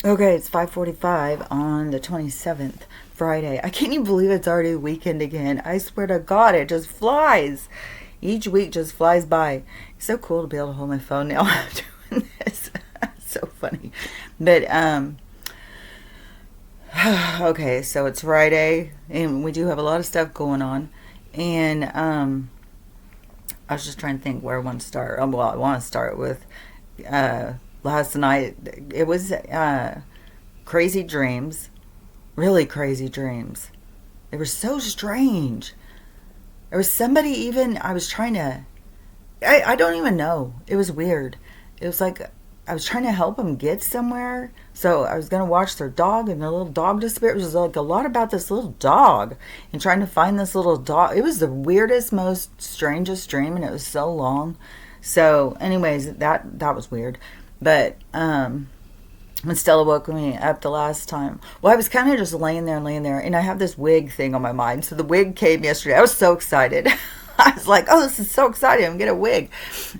Okay, it's 5:45 on the 27th, Friday. I can't even believe it's already the weekend again. I swear to God, it just flies. Each week just flies by. It's so cool to be able to hold my phone now doing this. So funny. But okay, so it's Friday and we do have a lot of stuff going on. And I was just trying to think where I want to start. Well, I want to start with uh last night. It was crazy dreams, really crazy dreams. They were so strange. There was somebody even, I was trying to, I don't even know. It was weird. It was like I was trying to help them get somewhere. So I was going to watch their dog and their little dog disappeared. It was like a lot about this little dog and trying to find this little dog. It was the weirdest, most strangest dream and it was so long. So anyways, that was weird. But when Stella woke me up the last time. Well, I was kind of just laying there, and I have this wig thing on my mind. So the wig came yesterday. I was so excited. I was like, oh, this is so exciting. I'm going to get a wig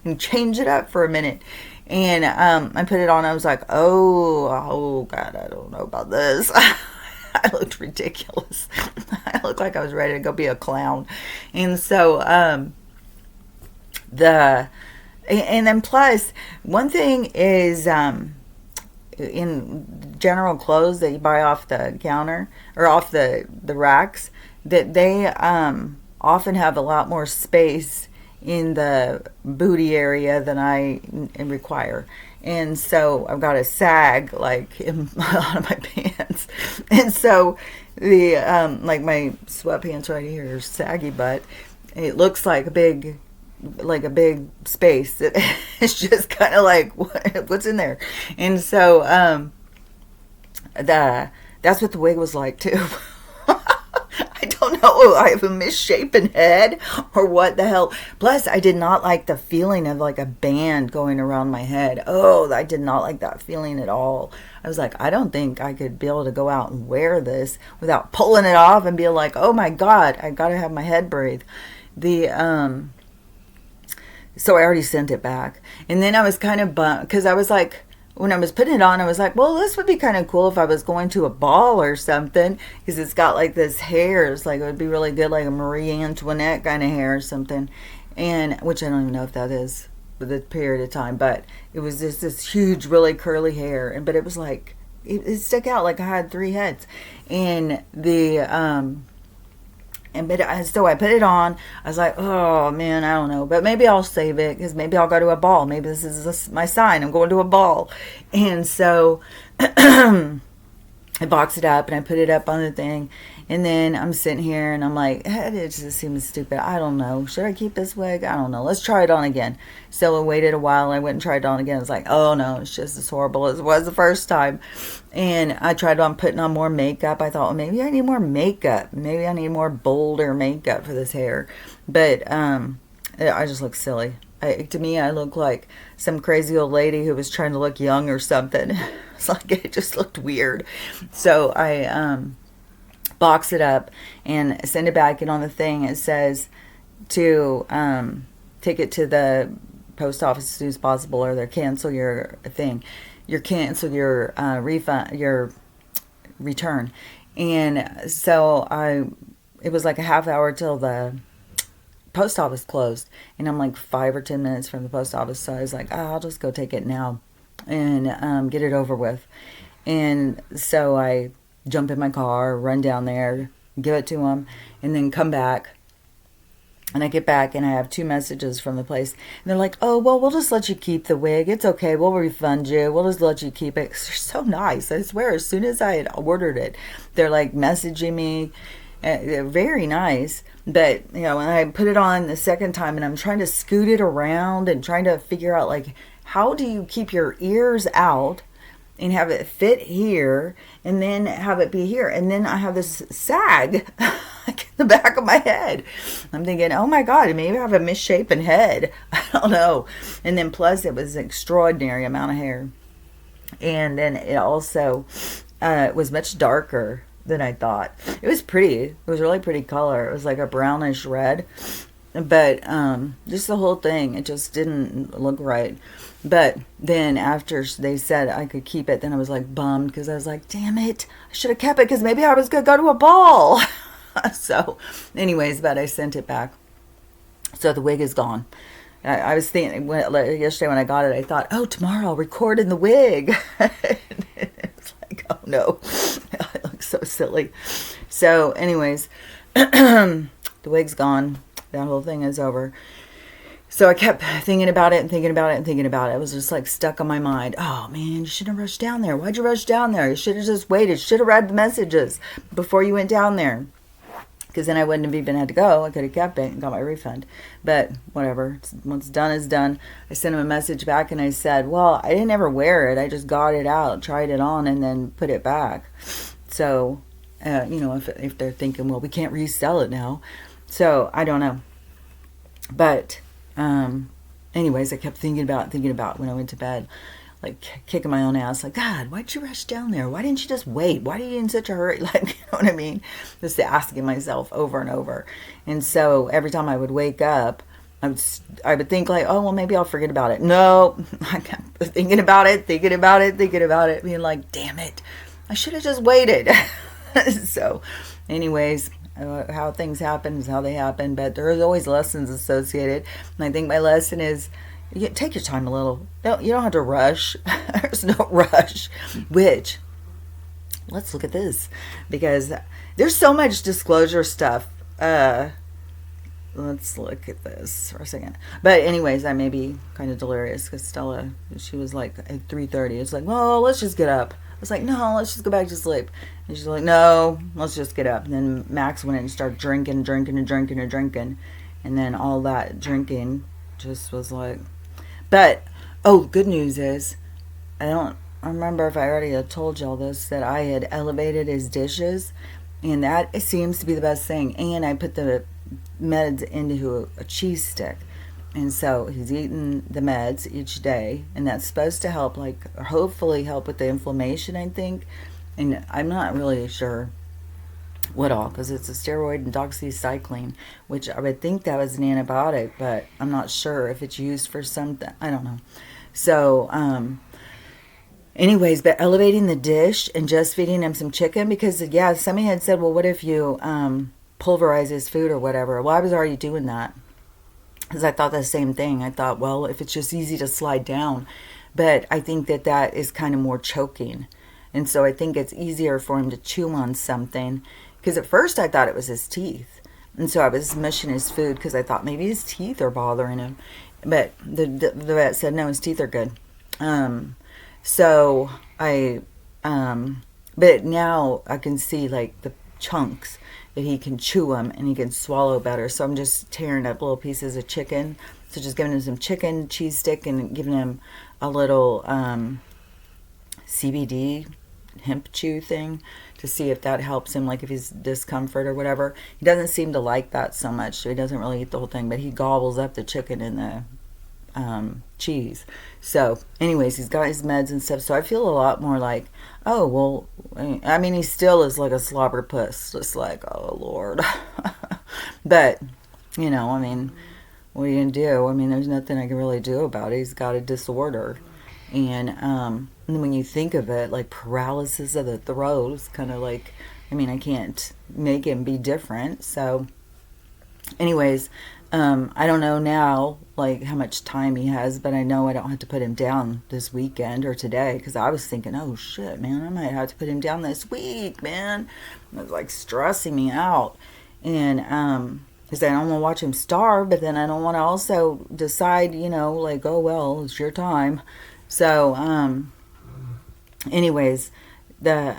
and change it up for a minute. And I put it on. I was like, oh, God, I don't know about this. I looked ridiculous. I looked like I was ready to go be a clown. And so the, and then plus, one thing is, in general clothes that you buy off the counter or off the racks, that they often have a lot more space in the booty area than I require. And so I've got a sag like in a lot of my pants. And so the like my sweatpants right here are saggy, but it looks like a big space. It's just kind of like what's in there. And so the that's what the wig was like too. I don't know. I have a misshapen head or what the hell. Plus, I did not like the feeling of like a band going around my head. Oh, I did not like that feeling at all. I was like, I don't think I could be able to go out and wear this without pulling it off and be like, oh my God, I gotta have my head breathe. The So I already sent it back. And then I was kind of bummed because I was like, when I was putting it on, I was like, well, this would be kind of cool if I was going to a ball or something because it's got like this hair. It's like, it would be really good, like a Marie Antoinette kind of hair or something. And which I don't even know if that is for the period of time, but it was just this huge, really curly hair. And but it was like, it stuck out like I had three heads. And so I put it on. I was like, oh man, I don't know, but maybe I'll save it because maybe I'll go to a ball. Maybe this is my sign. I'm going to a ball, and so I box it up and I put it up on the thing. And then I'm sitting here and I'm like, it just seems stupid. I don't know. Should I keep this wig? I don't know. Let's try it on again. So I waited a while. I went and tried it on again. I was like, oh no, it's just as horrible as it was the first time. And I tried on putting on more makeup. I thought, well, maybe I need more makeup. Maybe I need more bolder makeup for this hair. But I just look silly. To me, I look like some crazy old lady who was trying to look young or something. It's like it just looked weird. So I box it up and send it back. And on the thing, it says to take it to the post office as soon as possible, or they'll cancel your thing. Cancel your refund, your return. And so it was like a half hour till the post office closed, and I'm like 5 or 10 minutes from the post office. So I was like, I'll just go take it now and get it over with. And so I jump in my car, run down there, give it to him, and then come back. And I get back and I have two messages from the place. And they're like, oh, well, we'll just let you keep the wig. It's okay. We'll refund you. We'll just let you keep it. They're so nice. I swear, as soon as I had ordered it, they're like messaging me. They're very nice. But, you know, when I put it on the second time and I'm trying to scoot it around and trying to figure out, like, how do you keep your ears out and have it fit here and then have it be here, and then I have this sag like in the back of my head. I'm thinking, oh my God, maybe I have a misshapen head. I don't know. And then plus it was an extraordinary amount of hair, and then it also was much darker than I thought. It was pretty. It was really pretty color. It was like a brownish red. But just the whole thing, it just didn't look right. But then after they said I could keep it, then I was like bummed because I was like, damn it, I should have kept it because maybe I was going to go to a ball. So anyways, but I sent it back. So the wig is gone. I was thinking yesterday when I got it, I thought, oh, tomorrow I'll record in the wig. It's like, oh no, I look so silly. So anyways, the wig's gone. That whole thing is over. So I kept thinking about it and thinking about it and thinking about it. It was just like stuck on my mind. Oh man, you shouldn't have rushed down there. Why'd you rush down there? You should have just waited. Should have read the messages before you went down there. Because then I wouldn't have even had to go. I could have kept it and got my refund. But whatever. What's done is done. I sent him a message back and I said, well, I didn't ever wear it. I just got it out, tried it on, and then put it back. So, if they're thinking, well, we can't resell it now. So, I don't know. But, anyways, I kept thinking about when I went to bed. Like, kicking my own ass. Like, God, why'd you rush down there? Why didn't you just wait? Why are you in such a hurry? Like, you know what I mean? Just asking myself over and over. And so, every time I would wake up, I would think like, oh, well, maybe I'll forget about it. No, I kept thinking about it, being like, damn it. I should have just waited. So, anyways, how things happen is how they happen. But there's always lessons associated. And I think my lesson is, take your time a little. You don't have to rush. There's no rush. Which, let's look at this. Because there's so much disclosure stuff. Let's look at this for a second. But anyways, I may be kind of delirious because Stella, she was like at 3:30. It's like, well, let's just get up. I was like, no, let's just go back to sleep. And she's like, no, let's just get up. And then Max went in and started drinking. And then all that drinking just was like... But, good news is, I remember if I already had told y'all this, that I had elevated his dishes, and that seems to be the best thing. And I put the meds into a cheese stick, and so he's eating the meds each day, and that's supposed to help, hopefully help with the inflammation, I think. And I'm not really sure what all, because it's a steroid and doxycycline, which I would think that was an antibiotic, but I'm not sure if it's used for something. I don't know. So, anyways, but elevating the dish and just feeding him some chicken, because, yeah, somebody had said, well, what if you pulverize his food or whatever? Well, I was already doing that, because I thought the same thing. I thought, well, if it's just easy to slide down, but I think that is kind of more choking. And so I think it's easier for him to chew on something. Because at first I thought it was his teeth. And so I was mushing his food because I thought maybe his teeth are bothering him. But the vet said, no, his teeth are good. So I, but now I can see like the chunks that he can chew them and he can swallow better. So I'm just tearing up little pieces of chicken. So just giving him some chicken, cheese stick, and giving him a little CBD hemp chew thing to see if that helps him, like if he's discomfort or whatever. He doesn't seem to like that so much, so he doesn't really eat the whole thing, but he gobbles up the chicken and the cheese. So anyways, he's got his meds and stuff, so I feel a lot more like, oh, well, I mean, he still is like a slobber puss, just like, oh, Lord. But, you know, I mean, what are you going to do? I mean, there's nothing I can really do about it. He's got a disorder. And when you think of it, like paralysis of the throat, it's kind of like, I mean, I can't make him be different. So anyways, I don't know now, like how much time he has, but I know I don't have to put him down this weekend or today, because I was thinking, oh shit, man, I might have to put him down this week, man. It was like stressing me out. And, because I don't want to watch him starve, but then I don't want to also decide, you know, like, oh, well, it's your time. So, anyways, but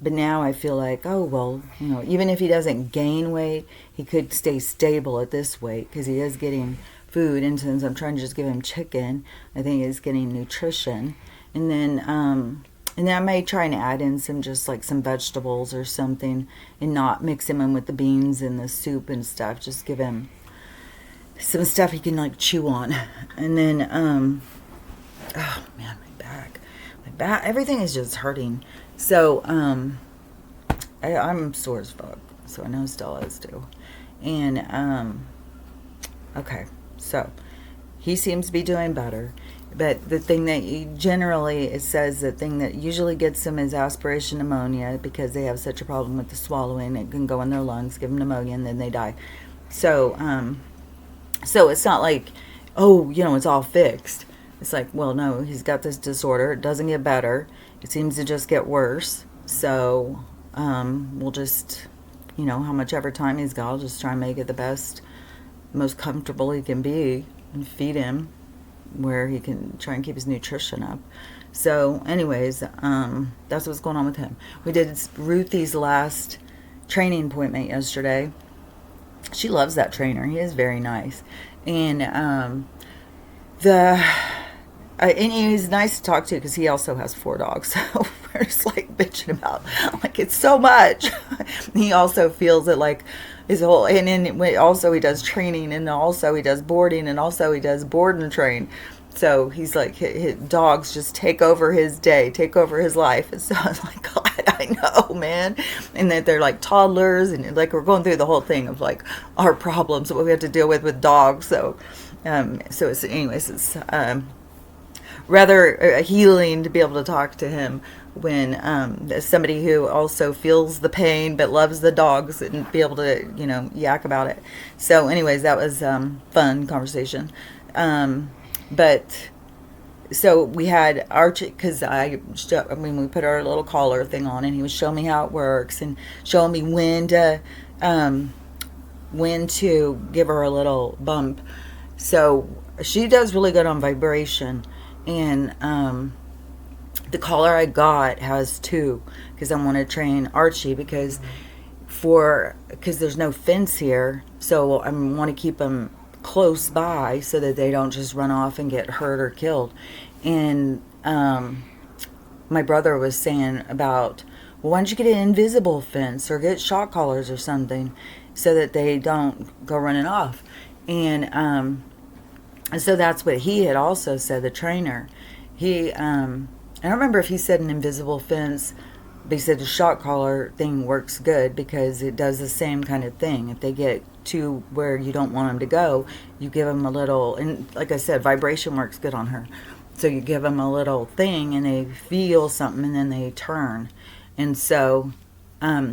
now I feel like, oh, well, you know, even if he doesn't gain weight, he could stay stable at this weight, because he is getting food, and since I'm trying to just give him chicken, I think he's getting nutrition. And then I may try and add in some vegetables or something, and not mix him in with the beans and the soup and stuff. Just give him some stuff he can like chew on. And then, oh man, my back, everything is just hurting. So, I'm sore as fuck. So I know Stella is too. And, Okay, so he seems to be doing better. But the thing that generally, it says the thing that usually gets them is aspiration pneumonia, because they have such a problem with the swallowing. It can go in their lungs, give them pneumonia, and then they die. So, so it's not like, oh, it's all fixed. It's like, well, no, he's got this disorder. It doesn't get better. It seems to just get worse. So, we'll just, how much ever time he's got, I'll just try and make it the best, most comfortable he can be, and feed him where he can try and keep his nutrition up. So anyways, that's what's going on with him. We did Ruthie's last training appointment yesterday. She loves that trainer. He is very nice. And and he's nice to talk to, because he also has 4 dogs. So we're just like bitching about, like, it's so much. He also feels it like his whole, and then also he does training, and also he does boarding, and also he does board and train. So he's like, his dogs just take over his day, take over his life. And so I was like, God, I know, man. And that they're like toddlers, and like we're going through the whole thing of like our problems, what we have to deal with dogs. So, it's, anyways, it's rather healing to be able to talk to him when as somebody who also feels the pain but loves the dogs, and be able to yak about it. So anyways, that was fun conversation. But so we had Archie, because we put our little collar thing on, and he was showing me how it works, and showing me when to give her a little bump. So she does really good on vibration. And the collar I got has 2, because I want to train Archie, because there's no fence here, so I want to keep them close by so that they don't just run off and get hurt or killed. And my brother was saying about, well, why don't you get an invisible fence or get shock collars or something so that they don't go running off. And so that's what he had also said, the trainer. I don't remember if he said an invisible fence, but he said the shock collar thing works good, because it does the same kind of thing. If they get to where you don't want them to go, you give them a little, and like I said, vibration works good on her. So you give them a little thing, and they feel something, and then they turn. And so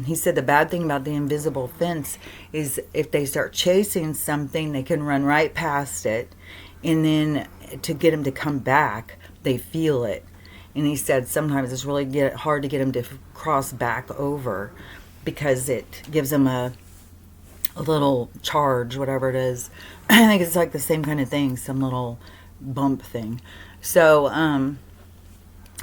he said the bad thing about the invisible fence is if they start chasing something, they can run right past it. And then to get them to come back, they feel it. And he said sometimes it's really hard to get them to cross back over, because it gives them a little charge, whatever it is. I think it's like the same kind of thing, some little bump thing. So,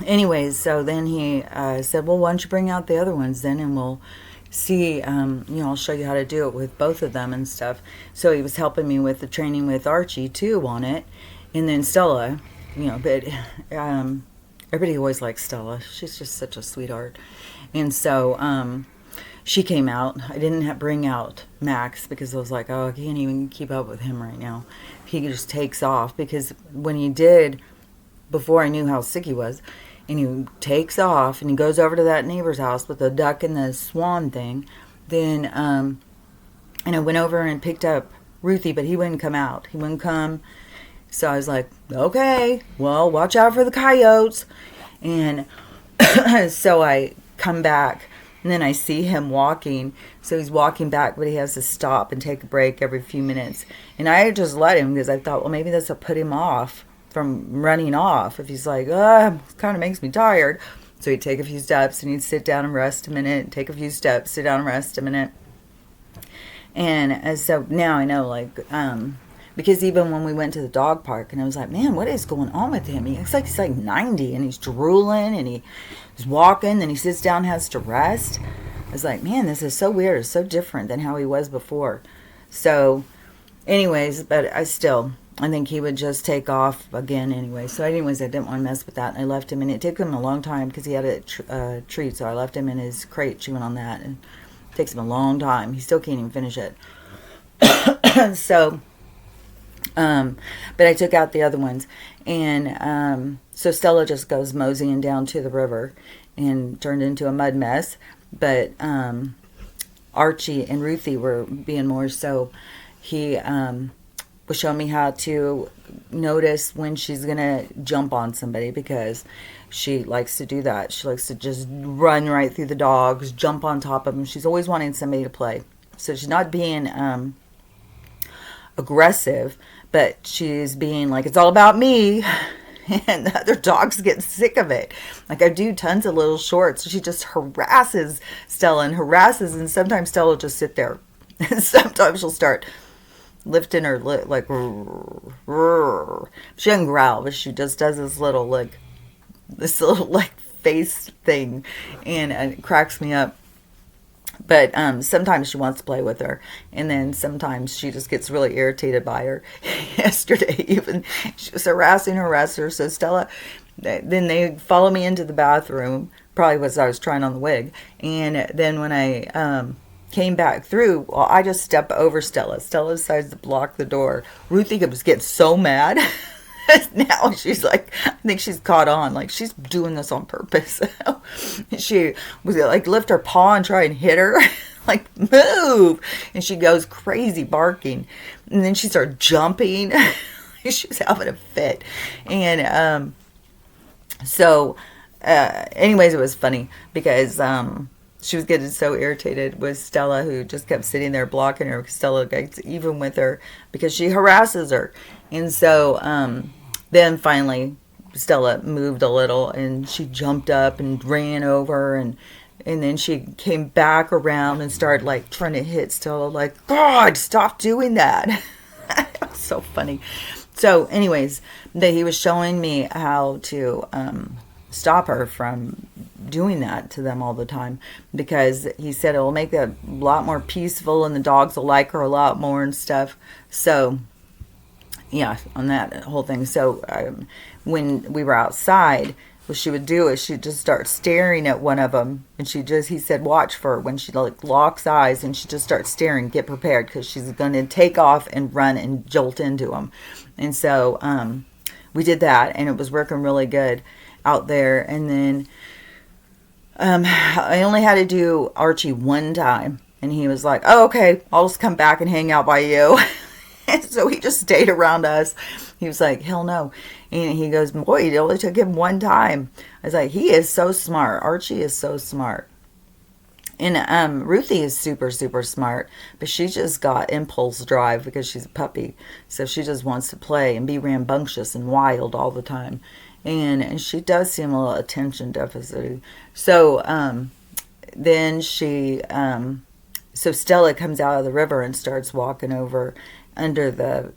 anyways, so then he said, well, why don't you bring out the other ones then, and we'll see, I'll show you how to do it with both of them and stuff. So he was helping me with the training with Archie too on it. And then Stella, but everybody always likes Stella. She's just such a sweetheart. And so she came out. I didn't bring out Max, because I was like, oh, I can't even keep up with him right now. He just takes off, because when he did, before I knew how sick he was, and he takes off and he goes over to that neighbor's house with the duck and the swan thing, then and I went over and picked up Ruthie, but he wouldn't come out. He wouldn't come. So I was like, okay, well, watch out for the coyotes. And so I come back, and then I see him walking. So he's walking back, but he has to stop and take a break every few minutes. And I just let him, because I thought, well, maybe this will put him off from running off. If he's like, it kind of makes me tired. So he'd take a few steps, and he'd sit down and rest a minute, take a few steps, sit down and rest a minute. And so now I know, like, because even when we went to the dog park, and I was like, man, what is going on with him? He looks like he's like 90, and he's drooling, and he's walking, then he sits down, has to rest. I was like, man, this is so weird. It's so different than how he was before. So anyways, but I think he would just take off again anyway. So anyways, I didn't want to mess with that. And I left him, and it took him a long time, because he had a treat. So I left him in his crate chewing on that, and it takes him a long time. He still can't even finish it. So, but I took out the other ones. And so Stella just goes moseying down to the river and turned into a mud mess. But Archie and Ruthie were being more so. He was showing me how to notice when she's gonna jump on somebody, because she likes to do that. She likes to just run right through the dogs, jump on top of them. She's always wanting somebody to play. So she's not being aggressive, but she's being like, it's all about me. And the other dogs get sick of it. Like, I do tons of little shorts. She just harasses Stella and harasses, and sometimes Stella will just sit there. And sometimes she'll start lifting her lip, like, she doesn't growl, but she just does this little face thing, and it cracks me up. But sometimes she wants to play with her, and then sometimes she just gets really irritated by her. Yesterday, even, she was harassing her. So Stella, then they follow me into the bathroom, probably because I was trying on the wig. And then when I came back through, well, I just stepped over Stella. Stella decides to block the door. Ruthie was getting so mad. Now she's like, I think she's caught on. Like, she's doing this on purpose. She was like, lift her paw and try and hit her. Like, move. And she goes crazy barking. And then she started jumping. She was having a fit. And anyways, it was funny because she was getting so irritated with Stella, who just kept sitting there blocking her. Stella gets even with her because she harasses her. And so then finally Stella moved a little, and she jumped up and ran over, and then she came back around and started like trying to hit Stella, like, God, stop doing that. It was so funny. So anyways, he was showing me how to stop her from doing that to them all the time, because he said it will make it a lot more peaceful and the dogs will like her a lot more and stuff. So yeah, on that whole thing. So when we were outside, what she would do is she'd just start staring at one of them, and he said, watch for her when she like locks eyes, and she just starts staring, get prepared, because she's going to take off and run and jolt into him. And so we did that, and it was working really good out there. And then I only had to do Archie one time, and he was like, oh, okay, I'll just come back and hang out by you. And so he just stayed around us. He was like, hell no. And he goes, boy, it only took him one time. I was like, he is so smart. Archie is so smart. And Ruthie is super, super smart, but she just got impulse drive because she's a puppy. So she just wants to play and be rambunctious and wild all the time. And she does seem a little attention deficit. So then so Stella comes out of the river and starts walking over into the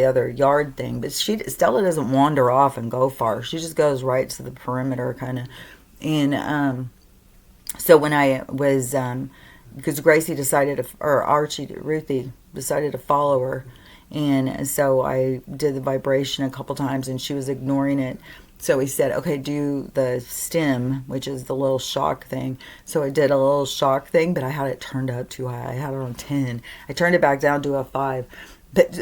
other yard thing, but Stella doesn't wander off and go far. She just goes right to the perimeter, kind of. And so when I was because Ruthie decided to follow her, and so I did the vibration a couple times, and she was ignoring it. So he said, okay, do the stim, which is the little shock thing. So I did a little shock thing, but I had it turned up too high. I had it on 10. I turned it back down to a 5. But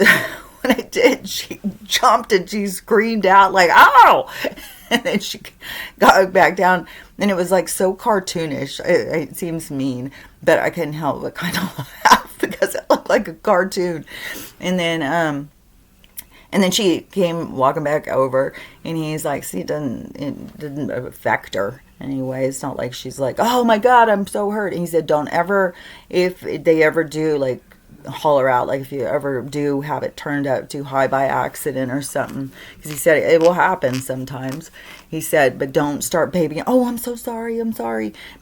when I did, she jumped and she screamed out like, ow! And then she got back down. And it was like so cartoonish. It seems mean, but I couldn't help but kind of laugh because it looked like a cartoon. And then she came walking back over, and he's like, see, it didn't affect her anyway. It's not like she's like, oh my God, I'm so hurt. And he said, don't ever, if they ever do, like, holler out, like if you ever do have it turned up too high by accident or something, because he said it will happen sometimes. He said, but don't start babying, oh, I'm sorry,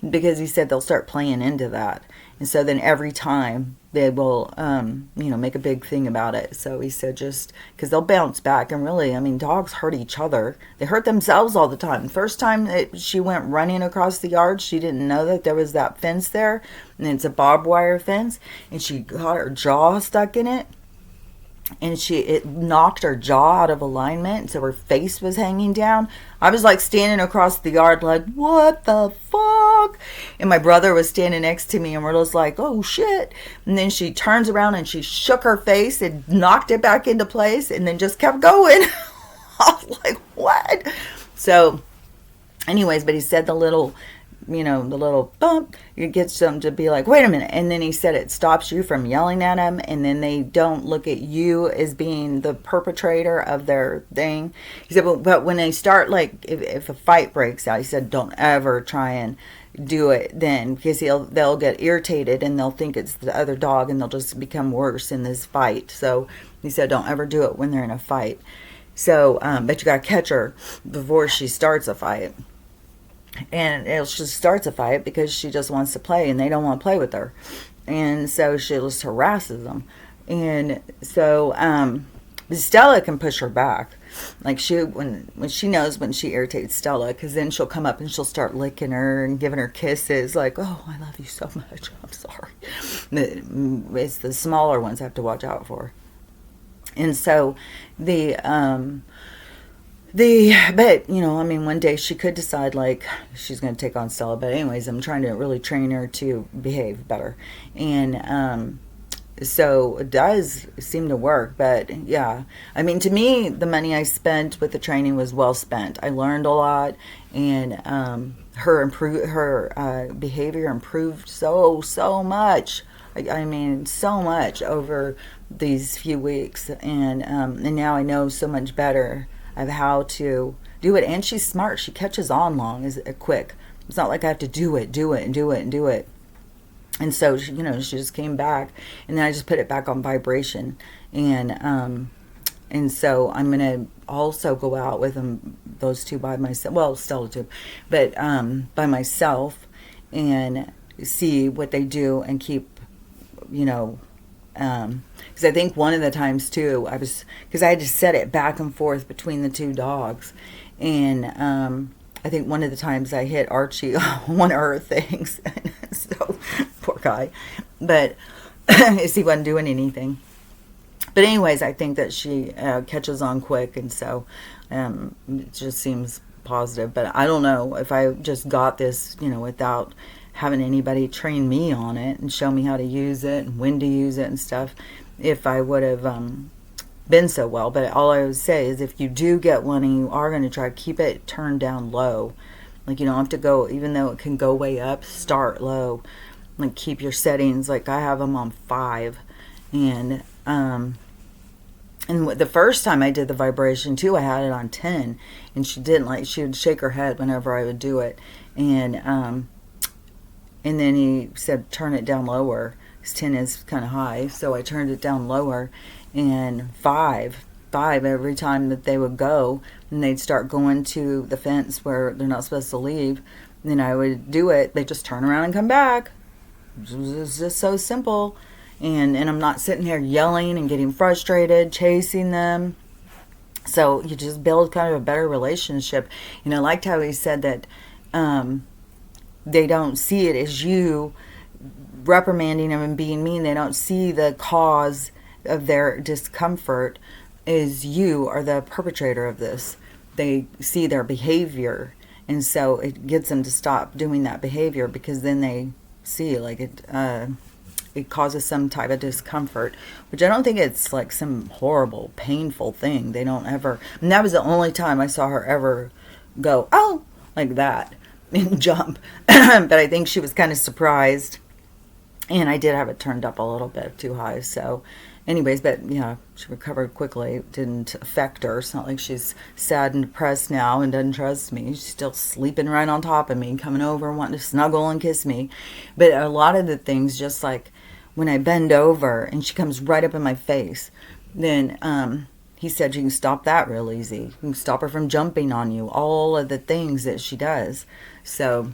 because he said they'll start playing into that. And so then every time they will, make a big thing about it. So he said just, because they'll bounce back. And really, I mean, dogs hurt each other. They hurt themselves all the time. The first time she went running across the yard, she didn't know that there was that fence there. And it's a barbed wire fence. And she got her jaw stuck in it. And it knocked her jaw out of alignment, so her face was hanging down. I was like standing across the yard like, what the fuck? And my brother was standing next to me, and we're just like, oh shit. And then she turns around and she shook her face and knocked it back into place and then just kept going. I was like, what? So anyways, but he said the little the little bump, it gets them to be like, wait a minute. And then he said it stops you from yelling at them, and then they don't look at you as being the perpetrator of their thing. He said, but when they start, like, if a fight breaks out, he said, don't ever try and do it then, because they'll get irritated and they'll think it's the other dog, and they'll just become worse in this fight. So he said, don't ever do it when they're in a fight. So, but you got to catch her before she starts a fight. And she starts a fight because she just wants to play, and they don't want to play with her. And so she just harasses them. And so Stella can push her back. Like, when she knows when she irritates Stella, because then she'll come up and she'll start licking her and giving her kisses, like, oh, I love you so much, I'm sorry. It's the smaller ones I have to watch out for. And so but one day she could decide, like, she's going to take on Stella. But anyways, I'm trying to really train her to behave better. And so it does seem to work. But yeah, I mean, to me, the money I spent with the training was well spent. I learned a lot, and her behavior improved so much. I mean, so much over these few weeks. And now I know so much better of how to do it. And she's smart. She catches on quick. It's not like I have to do it. And so she just came back, and then I just put it back on vibration. And so I'm gonna also go out with those two by myself. Well, Stella too, but by myself, and see what they do, and keep, because I think one of the times too, because I had to set it back and forth between the two dogs, and I think one of the times I hit Archie on one of her things, so poor guy, but he wasn't doing anything. But anyways, I think that she catches on quick, and so it just seems positive. But I don't know if I just got this, without having anybody train me on it and show me how to use it and when to use it and stuff, if I would have been so well. But all I would say is, if you do get one and you are going to try, keep it turned down low. Like, you don't have to go, even though it can go way up, start low. Like, keep your settings, like I have them on 5. And the first time I did the vibration too, I had it on 10, and she didn't she would shake her head whenever I would do it. And then he said, turn it down lower, because 10 is kind of high. So I turned it down lower, and 5 every time that they would go, and they'd start going to the fence where they're not supposed to leave. And then I would do it. They just turn around and come back. It's just so simple. And I'm not sitting here yelling and getting frustrated, chasing them. So you just build kind of a better relationship. I liked how he said that they don't see it as you reprimanding them and being mean. They don't see the cause of their discomfort as you are the perpetrator of this. They see their behavior, and so it gets them to stop doing that behavior, because then they see, like, it causes some type of discomfort, which I don't think it's like some horrible, painful thing. They don't ever, and that was the only time I saw her ever go, oh, like that, and jump. But I think she was kind of surprised, and I did have it turned up a little bit too high. So anyways, but yeah, she recovered quickly. It didn't affect her. It's not like she's sad and depressed now and doesn't trust me. She's still sleeping right on top of me, coming over and wanting to snuggle and kiss me. But a lot of the things, just like when I bend over and she comes right up in my face, then he said you can stop that real easy. You can stop her from jumping on you. All of the things that she does. So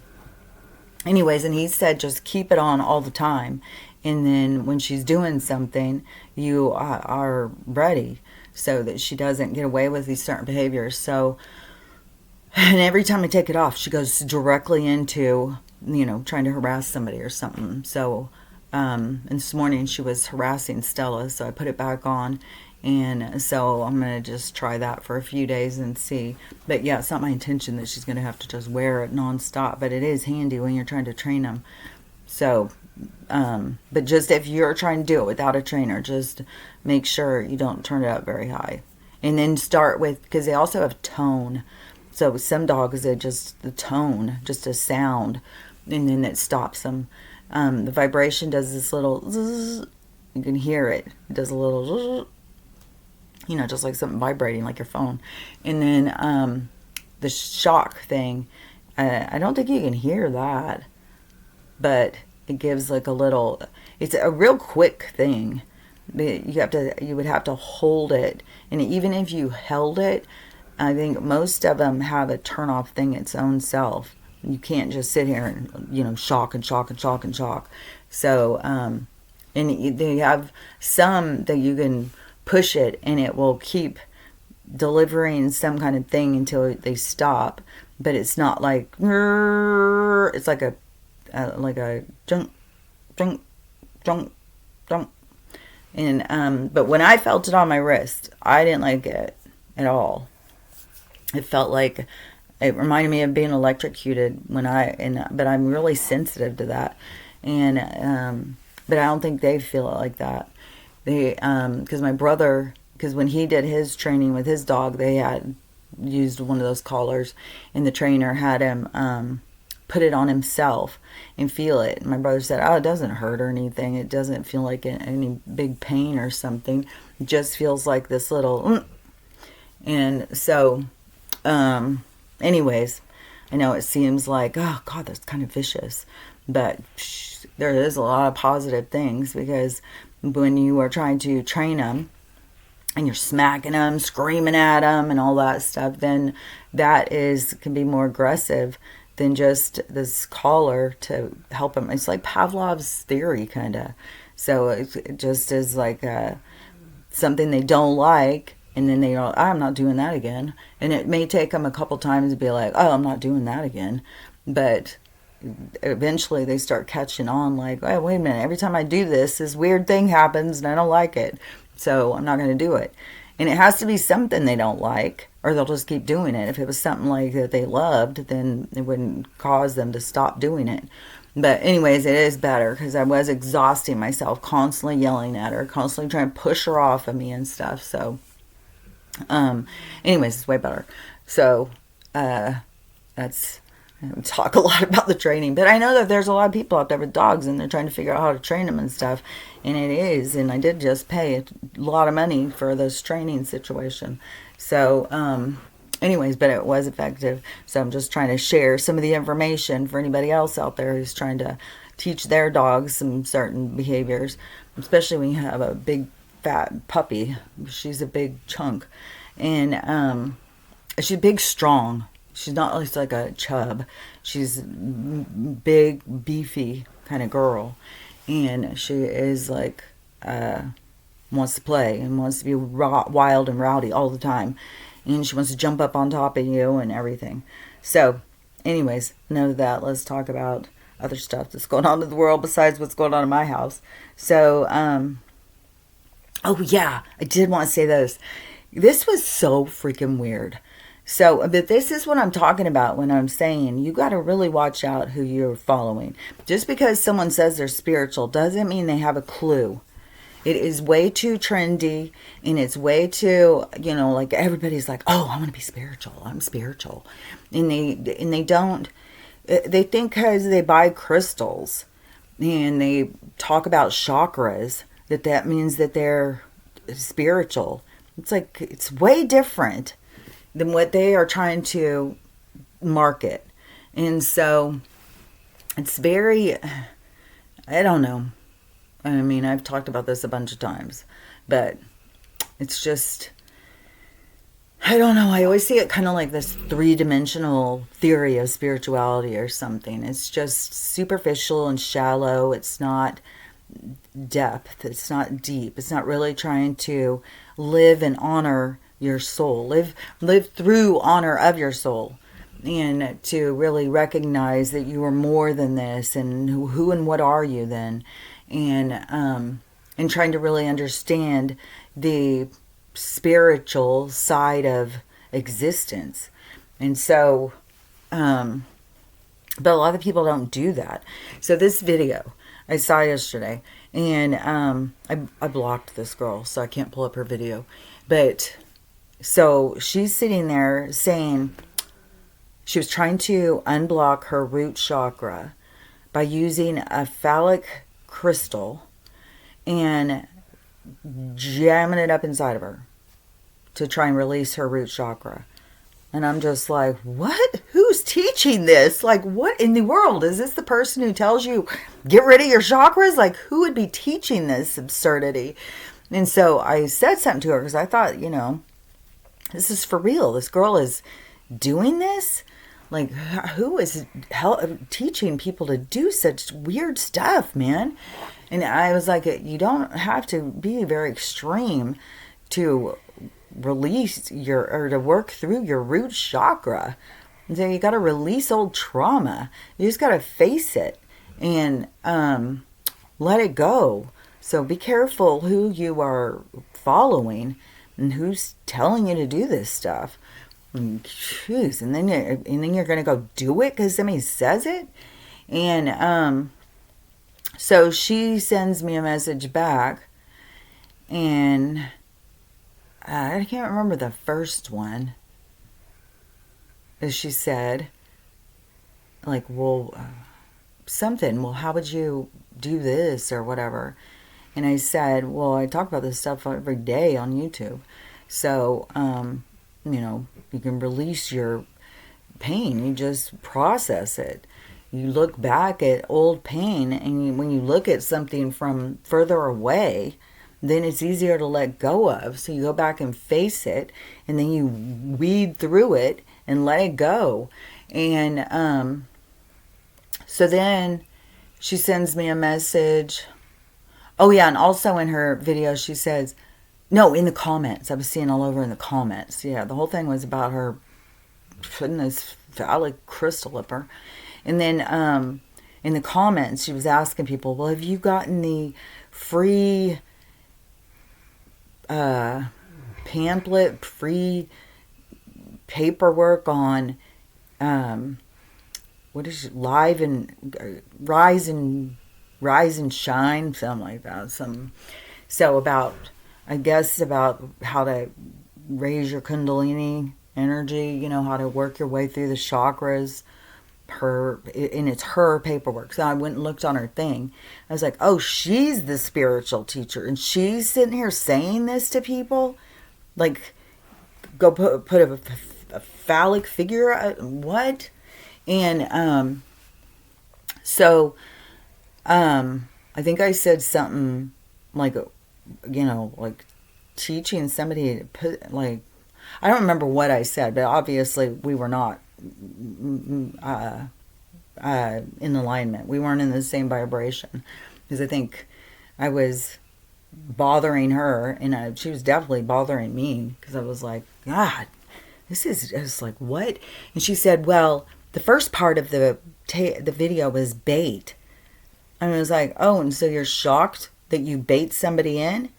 anyways, and he said just keep it on all the time. And then when she's doing something, you are ready, so that she doesn't get away with these certain behaviors. So, and every time I take it off, she goes directly into, trying to harass somebody or something. So, and this morning she was harassing Stella, so I put it back on. And so I'm going to just try that for a few days and see. But yeah, it's not my intention that she's going to have to just wear it nonstop, but it is handy when you're trying to train them. So, but just if you're trying to do it without a trainer, just make sure you don't turn it up very high. And then start with, because they also have tone. So some dogs, it just the tone, just a sound, and then it stops them. The vibration does this little zzz, you can hear it. It does a little zzz, just like something vibrating like your phone. And then the shock thing, I don't think you can hear that, but it gives like a little, it's a real quick thing. You would have to hold it, and even if you held it, I think most of them have a turn off thing its own self. You can't just sit here and shock and shock and shock and shock. So and they have some that you can push it and it will keep delivering some kind of thing until they stop. But it's not like, it's like a junk, junk, junk, junk. And but when I felt it on my wrist, I didn't like it at all. It felt like it reminded me of being electrocuted but I'm really sensitive to that. And but I don't think they feel it like that. They because my brother, because when he did his training with his dog, they had used one of those collars, and the trainer had him put it on himself and feel it. And my brother said, "Oh, it doesn't hurt or anything. It doesn't feel like any big pain or something. It just feels like this little." And so, anyways, I know it seems like, oh God, that's kind of vicious, but there is a lot of positive things, because when you are trying to train them and you're smacking them, screaming at them and all that stuff, then that can be more aggressive than just this collar to help them. It's like Pavlov's theory, kind of. So it just is like something they don't like, and then they go, I'm not doing that again. And it may take them a couple times to be like, oh, I'm not doing that again. But eventually they start catching on, like, oh, wait a minute, every time I do this weird thing happens and I don't like it, so I'm not going to do it. And it has to be something they don't like, or they'll just keep doing it. If it was something like that they loved, then it wouldn't cause them to stop doing it. But anyways, it is better, because I was exhausting myself, constantly yelling at her, constantly trying to push her off of me and stuff. So anyways, it's way better. So that's, I talk a lot about the training, but I know that there's a lot of people out there with dogs, and they're trying to figure out how to train them and stuff. And it is, and I did just pay a lot of money for this training situation. So, anyways, but it was effective. So I'm just trying to share some of the information for anybody else out there who's trying to teach their dogs some certain behaviors, especially when you have a big fat puppy. She's a big chunk, and she's big, strong. She's not like a chub. She's big, beefy kind of girl. And she is like, wants to play and wants to be wild and rowdy all the time. And she wants to jump up on top of you and everything. So, anyways, enough of that. Let's talk about other stuff that's going on in the world besides what's going on in my house. So, oh yeah, I did want to say this. This was so freaking weird. So, but this is what I'm talking about when I'm saying you got to really watch out who you're following. Just because someone says they're spiritual doesn't mean they have a clue. It is way too trendy, and it's way too, like everybody's like, oh, I'm going to be spiritual. I'm spiritual. And they don't, they think because they buy crystals and they talk about chakras that means that they're spiritual. It's like, it's way different than what they are trying to market. And so it's very, I don't know. I mean, I've talked about this a bunch of times, but it's just, I don't know. I always see it kind of like this three-dimensional theory of spirituality or something. It's just superficial and shallow. It's not depth. It's not deep. It's not really trying to live and honor your soul, live through honor of your soul, and to really recognize that you are more than this, and who and what are you then, and trying to really understand the spiritual side of existence. And so but a lot of people don't do that. So this video I saw yesterday, and I blocked this girl, so I can't pull up her video, but so she's sitting there saying, she was trying to unblock her root chakra by using a phallic crystal and jamming it up inside of her to try and release her root chakra. And I'm just like, what? Who's teaching this? Like, what in the world? Is this the person who tells you, get rid of your chakras? Like, who would be teaching this absurdity? And so I said something to her because I thought, this is for real. This girl is doing this? Like, who is teaching people to do such weird stuff, man? And I was like, you don't have to be very extreme to release or to work through your root chakra. So you got to release old trauma. You just got to face it and let it go. So be careful who you are following and who's telling you to do this stuff. Jeez, and then you're gonna go do it because somebody says it. And so she sends me a message back, and I can't remember the first one. As she said, like, well, something. Well, how would you do this or whatever? And I said, well, I talk about this stuff every day on YouTube, so you can release your pain. You just process it. You look back at old pain, and when you look at something from further away, then it's easier to let go of. So you go back and face it, and then you weed through it and let it go. And so then she sends me a message. Oh yeah, and also in her video she says, no, in the comments. I was seeing all over in the comments. Yeah, the whole thing was about her putting this phallic crystal up her. And then in the comments she was asking people, well, have you gotten the free pamphlet, free paperwork on what is it, rise and shine, something like that. So about, I guess, about how to raise your kundalini energy, how to work your way through the chakras. And it's her paperwork. So I went and looked on her thing. I was like, oh, she's the spiritual teacher, and she's sitting here saying this to people. Like, go put a phallic figure. What? And so I think I said something like, like teaching somebody to put, like, I don't remember what I said, but obviously we were not in alignment. We weren't in the same vibration, because I think I was bothering her, and she was definitely bothering me, because I was like, God, this is just like, what? And she said, well, the first part of the video was bait. And I was like, oh, and so you're shocked that you bait somebody in,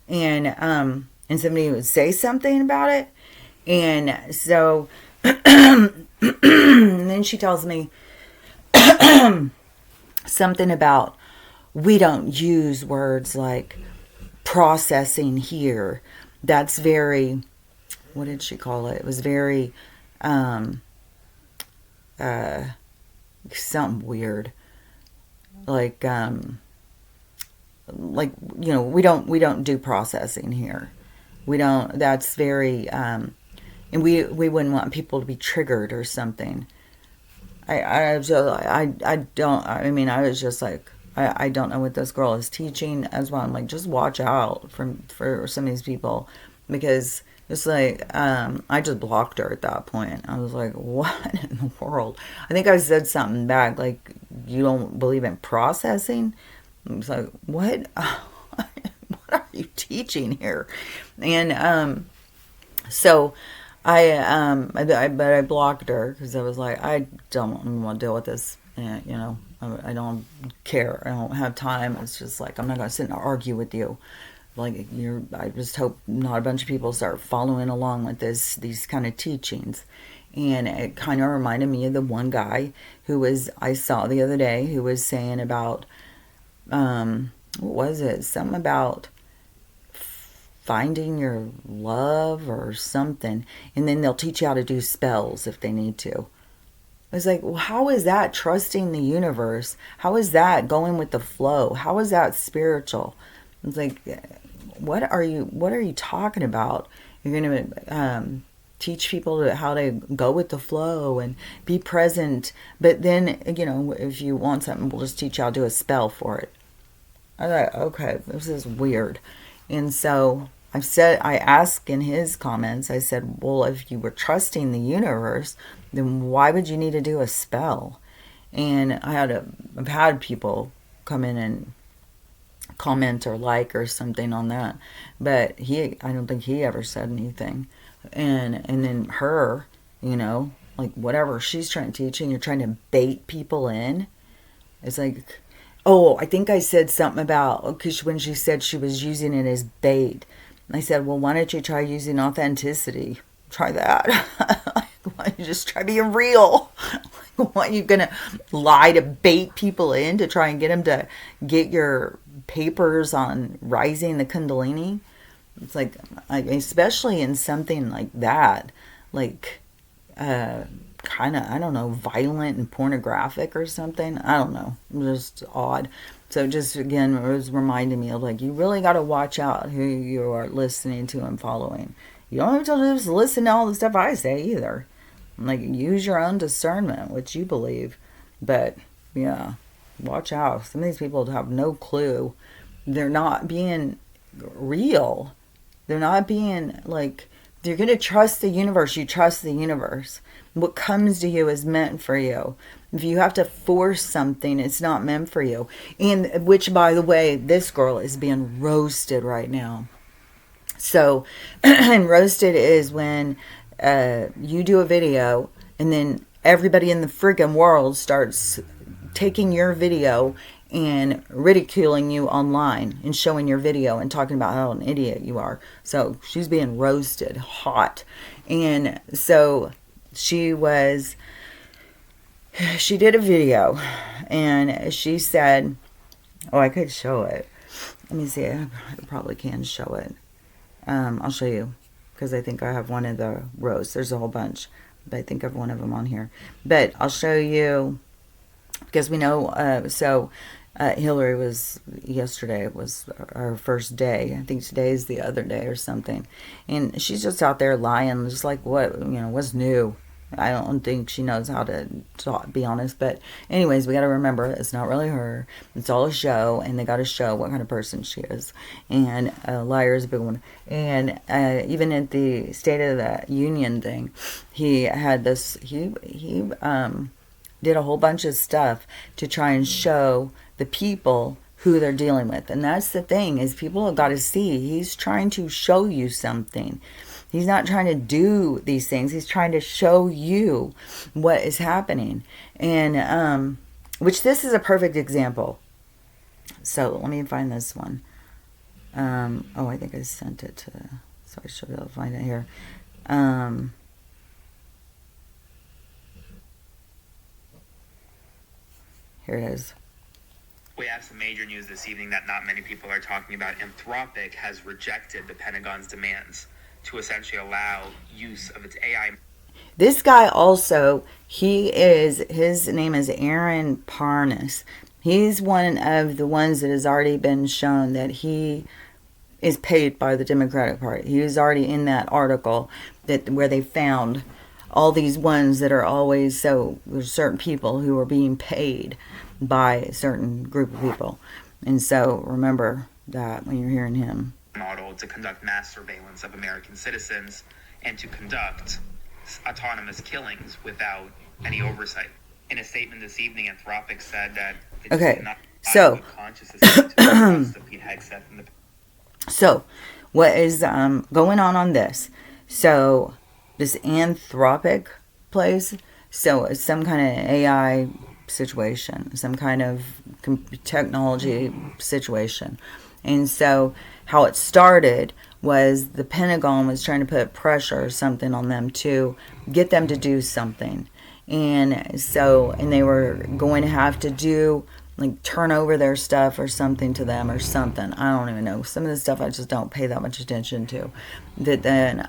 and somebody would say something about it. And so and then she tells me something about, we don't use words like processing here. That's very, what did she call it? It was very something weird. Like we don't do processing here. We don't. That's very and we wouldn't want people to be triggered or something. I don't. I mean, I was just like, I don't know what this girl is teaching. As well, I'm like, just watch out for some of these people, because it's like, I just blocked her at that point. I was like, what in the world? I think I said something back, like, you don't believe in processing? I was like, what? What are you teaching here? And so I blocked her, because I was like, I don't want to deal with this. And, I don't care. I don't have time. It's just like, I'm not going to sit and argue with you. Like, I just hope not a bunch of people start following along with these kind of teachings. And it kind of reminded me of the one guy I saw the other day, who was saying about, what was it? Something about finding your love or something. And then they'll teach you how to do spells if they need to. It's like, well, how is that trusting the universe? How is that going with the flow? How is that spiritual? It's like, what are you talking about? You're going to teach people how to go with the flow and be present. But then, if you want something, we'll just teach you how to do a spell for it. I thought, okay, this is weird. And so I asked in his comments, I said, well, if you were trusting the universe, then why would you need to do a spell? And I've had people come in and comment or like or something on that, but I don't think he ever said anything. And then her, like whatever she's trying to teach, and you're trying to bait people in. It's like, oh, I think I said something about, because when she said she was using it as bait, I said, well, why don't you try using authenticity? Try that. Why don't you just try being real? Why are you going to lie to bait people in to try and get them to get your papers on rising the Kundalini? It's like, especially in something like that, like kind of, I don't know, violent and pornographic or something. I don't know. Just odd. So just, again, it was reminding me of, like, you really got to watch out who you are listening to and following. You don't have to just listen to all the stuff I say either. Like, use your own discernment, what you believe. But, yeah, watch out. Some of these people have no clue. They're not being real. They're not being, like, you're going to trust the universe. You trust the universe. What comes to you is meant for you. If you have to force something, it's not meant for you. And which, by the way, this girl is being roasted right now. So, and roasted is when you do a video and then everybody in the friggin' world starts taking your video and ridiculing you online and showing your video and talking about how an idiot you are. So she's being roasted hot. And so she did a video and she said, oh, I could show it. Let me see. I probably can show it. I'll show you because I think I have one of the rows. There's a whole bunch, but I think I have one of them on here. But I'll show you because we know, Hillary yesterday was our first day. I think today's the other day or something. And she's just out there lying, just like, what's new? I don't think she knows how to talk, be honest. But anyways, we got to remember, it's not really her. It's all a show, and they got to show what kind of person she is. And liar is a big one. And even at the State of the Union thing, he had this, he did a whole bunch of stuff to try and show the people who they're dealing with. And that's the thing, is people have got to see he's trying to show you something. He's not trying to do these things. He's trying to show you what is happening. And which this is a perfect example. So let me find this one. I think I sent it to, so I should be able to find it here. Here it is. We have some major news this evening that not many people are talking about. Anthropic has rejected the Pentagon's demands to essentially allow use of its AI. This guy also, his name is Aaron Parnas. He's one of the ones that has already been shown that he is paid by the Democratic Party. He was already in that article where they found all these ones that are always, so there's certain people who are being paid by a certain group of people. And so remember that when you're hearing him. Model to conduct mass surveillance of American citizens and to conduct autonomous killings without any oversight. In a statement this evening, Anthropic said that it did not so so what is going on this? So this Anthropic place, so it's some kind of AI situation, some kind of technology situation. And so how it started was the Pentagon was trying to put pressure or something on them to get them to do something. And so, and they were going to have to do, like, turn over their stuff or something to them or something. I don't even know. Some of the stuff I just don't pay that much attention to. But then,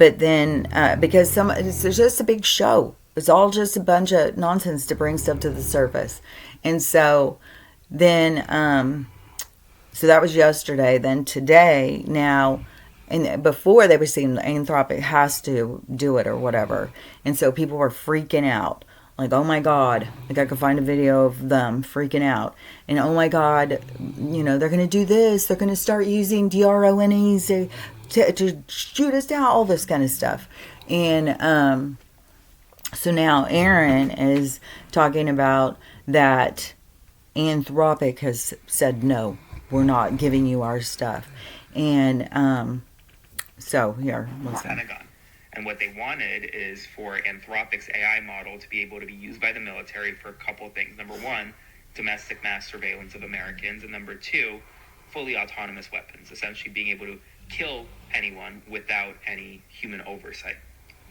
But then, because it's just a big show. It's all just a bunch of nonsense to bring stuff to the surface. And so then, so that was yesterday. Then today, now, and before they were saying Anthropic has to do it or whatever. And so people were freaking out. Like, oh my God, like I could find a video of them freaking out. And oh my God, you know, they're going to do this. They're going to start using DRONEs to shoot us down, all this kind of stuff. And so now Aaron is talking about that Anthropic has said, no, we're not giving you our stuff. And so here, what's that? Pentagon. And what they wanted is for Anthropic's AI model to be able to be used by the military for a couple of things. Number one, domestic mass surveillance of Americans. And number two, fully autonomous weapons, essentially being able to kill anyone without any human oversight.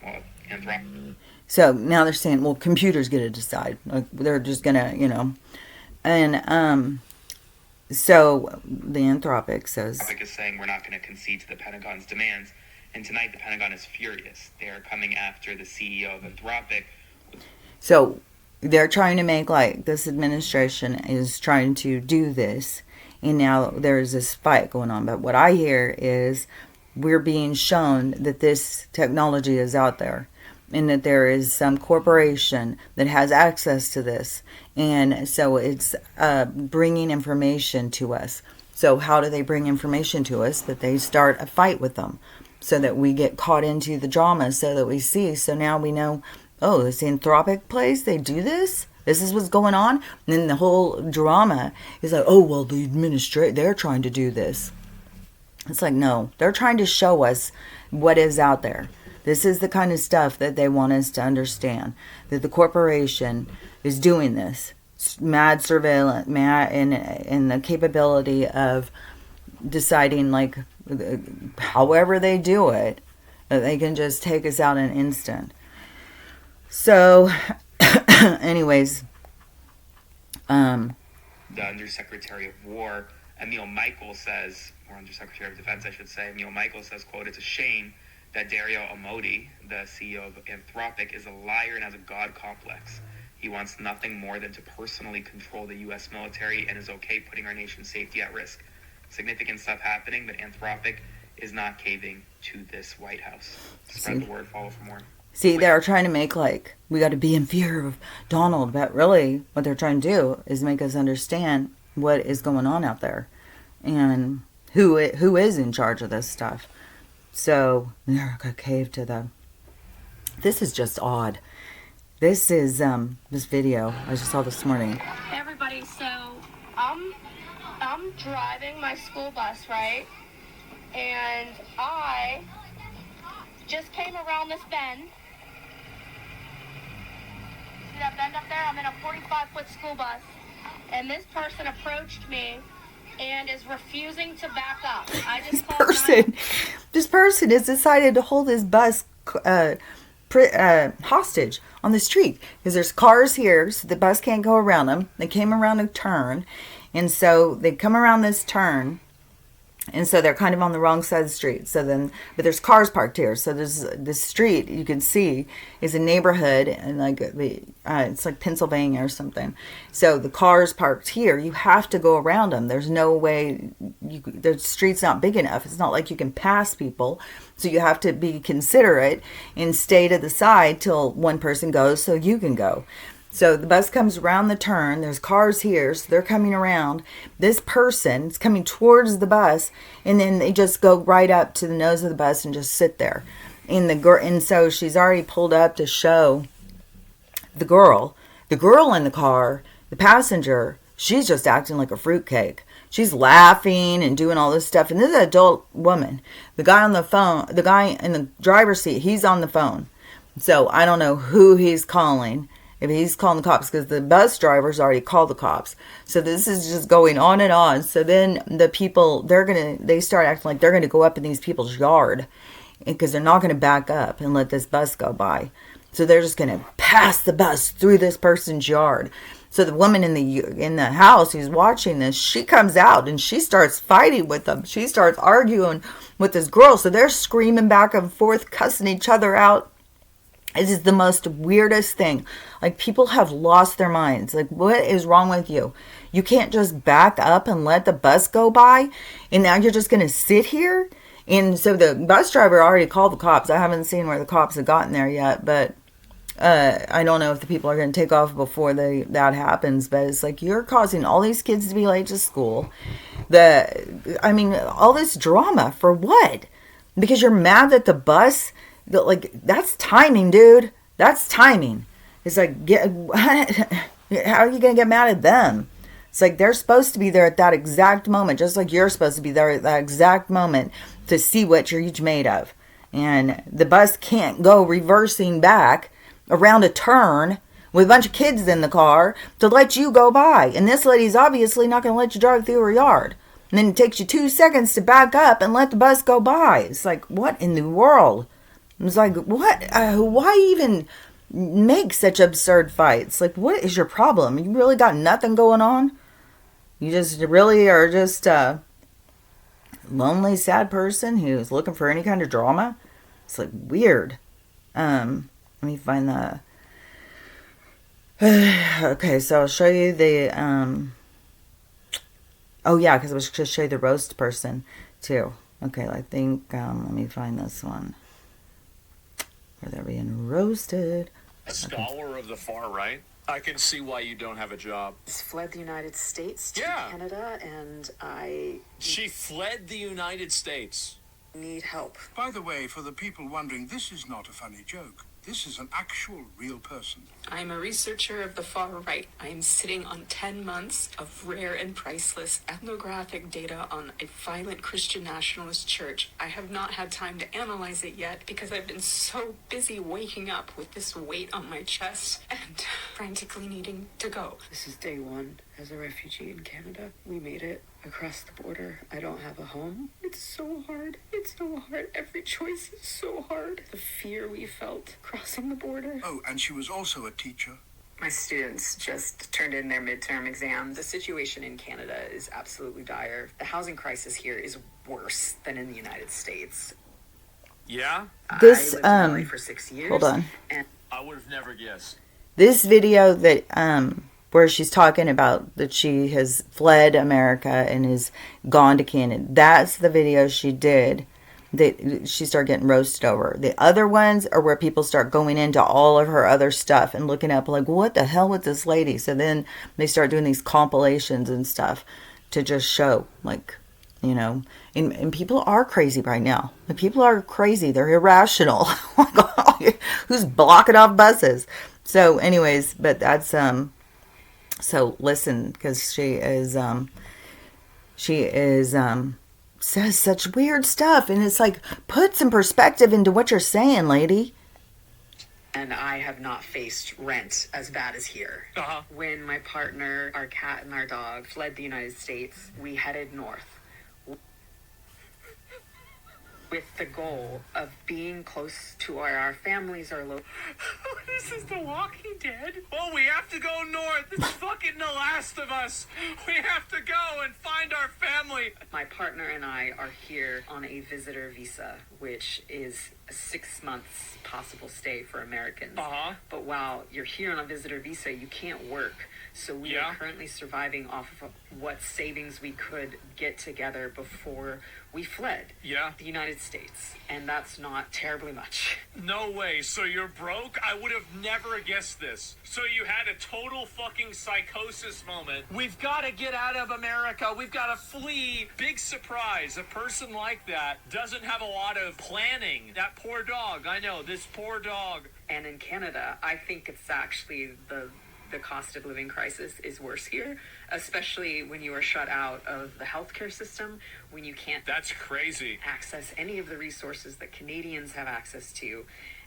Well, Anthropic. So now they're saying, well, computers get to decide. Like, they're just going to, you know. And so the Anthropic says... Anthropic is saying we're not going to concede to the Pentagon's demands. And tonight, the Pentagon is furious. They are coming after the CEO of Anthropic. So they're trying to make, like, this administration is trying to do this. And now there's this fight going on. But what I hear is we're being shown that this technology is out there. And that there is some corporation that has access to this. And so it's bringing information to us. So how do they bring information to us? That they start a fight with them. So that we get caught into the drama, so that we see. So now we know, oh, this Anthropic place, they do this? This is what's going on? And then the whole drama is like, oh, well, the administration, they're trying to do this. It's like, no, they're trying to show us what is out there. This is the kind of stuff that they want us to understand. That the corporation is doing this. Mad surveillance, and the capability of deciding, like, however they do it, they can just take us out in an instant. So, anyways, the Undersecretary of War, Emil Michael, says, or Undersecretary of Defense, I should say, Emil Michael says, quote, "It's a shame that Dario Amodei, the CEO of Anthropic, is a liar and has a God complex. He wants nothing more than to personally control the U.S. military and is okay putting our nation's safety at risk. Significant stuff happening, but Anthropic is not caving to this White House." Spread the word, follow for more. See, they're trying to make, like, we got to be in fear of Donald, but really what they're trying to do is make us understand what is going on out there and who is in charge of this stuff. So they're going to cave to them. This is just odd. This is this video I just saw this morning. Hey everybody, so I'm driving my school bus, right? And I just came around this bend. See that bend up there? I'm in a 45-foot school bus. And this person approached me and is refusing to back up. I just This person has decided to hold his bus hostage on the street because there's cars here, so the bus can't go around them. They came around a turn, and so they come around this turn, and so they're kind of on the wrong side of the street. So then, but there's cars parked here. So there's this street you can see is a neighborhood, and like it's like Pennsylvania or something. So the cars parked here, you have to go around them. There's no way the street's not big enough. It's not like you can pass people. So you have to be considerate and stay to the side till one person goes so you can go. So the bus comes around the turn. There's cars here, so they're coming around. This person is coming towards the bus, and then they just go right up to the nose of the bus and just sit there. And so she's already pulled up to show the girl. The girl in the car, the passenger, she's just acting like a fruitcake. She's laughing and doing all this stuff. And this is an adult woman. The guy on the phone, the guy in the driver's seat, he's on the phone. So I don't know who he's calling. If he's calling the cops, because the bus driver's already called the cops. So this is just going on and on. So then the people, they start acting like they're going to go up in these people's yard, because they're not going to back up and let this bus go by. So they're just going to pass the bus through this person's yard. So the woman in the house who's watching this, she comes out and she starts fighting with them. She starts arguing with this girl. So they're screaming back and forth, cussing each other out. It is the most weirdest thing. Like, people have lost their minds. Like, what is wrong with you? You can't just back up and let the bus go by, and now you're just going to sit here? And so the bus driver already called the cops. I haven't seen where the cops have gotten there yet, but I don't know if the people are going to take off before that happens. But it's like, you're causing all these kids to be late to school. All this drama for what? Because you're mad that the bus... Like, that's timing, dude. That's timing. It's like, how are you going to get mad at them? It's like, they're supposed to be there at that exact moment, just like you're supposed to be there at that exact moment to see what you're each made of. And the bus can't go reversing back around a turn with a bunch of kids in the car to let you go by. And this lady's obviously not going to let you drive through her yard. And then it takes you 2 seconds to back up and let the bus go by. It's like, what in the world? It's like, what? Why even make such absurd fights? Like, what is your problem? You really got nothing going on? You just really are just a lonely, sad person who's looking for any kind of drama? It's like weird. Let me find the... Okay, so I'll show you the... Oh, yeah, because I was going to show you the roast person, too. Okay, I think... let me find this one. Where they're being roasted. A scholar of the far right. I can see why you don't have a job. Fled the United States to Canada, and She fled the United States. Need help. By the way, for the people wondering, this is not a funny joke. This is an actual, real person. I'm a researcher of the far right. I am sitting on 10 months of rare and priceless ethnographic data on a violent Christian nationalist church. I have not had time to analyze it yet because I've been so busy waking up with this weight on my chest and frantically needing to go. This is day one as a refugee in Canada. We made it across the border. I don't have a home. It's so hard. It's so hard. Every choice is so hard. The fear we felt crossing the border. Oh, and she was also a teacher. My students just turned in their midterm exams. The situation in Canada is absolutely dire. The housing crisis here is worse than in the United States. Yeah? This, I lived in LA for 6 years. Hold on. And I would have never guessed. This video that, where she's talking about that she has fled America and is gone to Canada. That's the video she did that she started getting roasted over. The other ones are where people start going into all of her other stuff and looking up like, what the hell with this lady? So then they start doing these compilations and stuff to just show, like, you know, and people are crazy right now. The people are crazy. They're irrational. Who's blocking off buses? So anyways, but that's, so listen, because she is says such weird stuff, and it's like, put some perspective into what you're saying, lady. And I have not faced rent as bad as here. Uh-huh. When my partner, our cat, and our dog fled the United States, we headed north with the goal of being close to where our families are located. This is The Walking Dead. Oh, we have to go north. It's fucking The Last of Us. We have to go and find our family. My partner and I are here on a visitor visa, which is a 6 months possible stay for Americans. Uh-huh. But while you're here on a visitor visa, you can't work. So we are currently surviving off of what savings we could get together before we fled the United States. And that's not terribly much. No way. So you're broke? I would have never guessed this. So you had a total fucking psychosis moment. We've got to get out of America. We've got to flee. Big surprise. A person like that doesn't have a lot of planning. That poor dog. I know, this poor dog. And in Canada, I think it's actually the cost of living crisis is worse here, especially when you are shut out of the healthcare system, when you can't That's crazy. access any of the resources that Canadians have access to,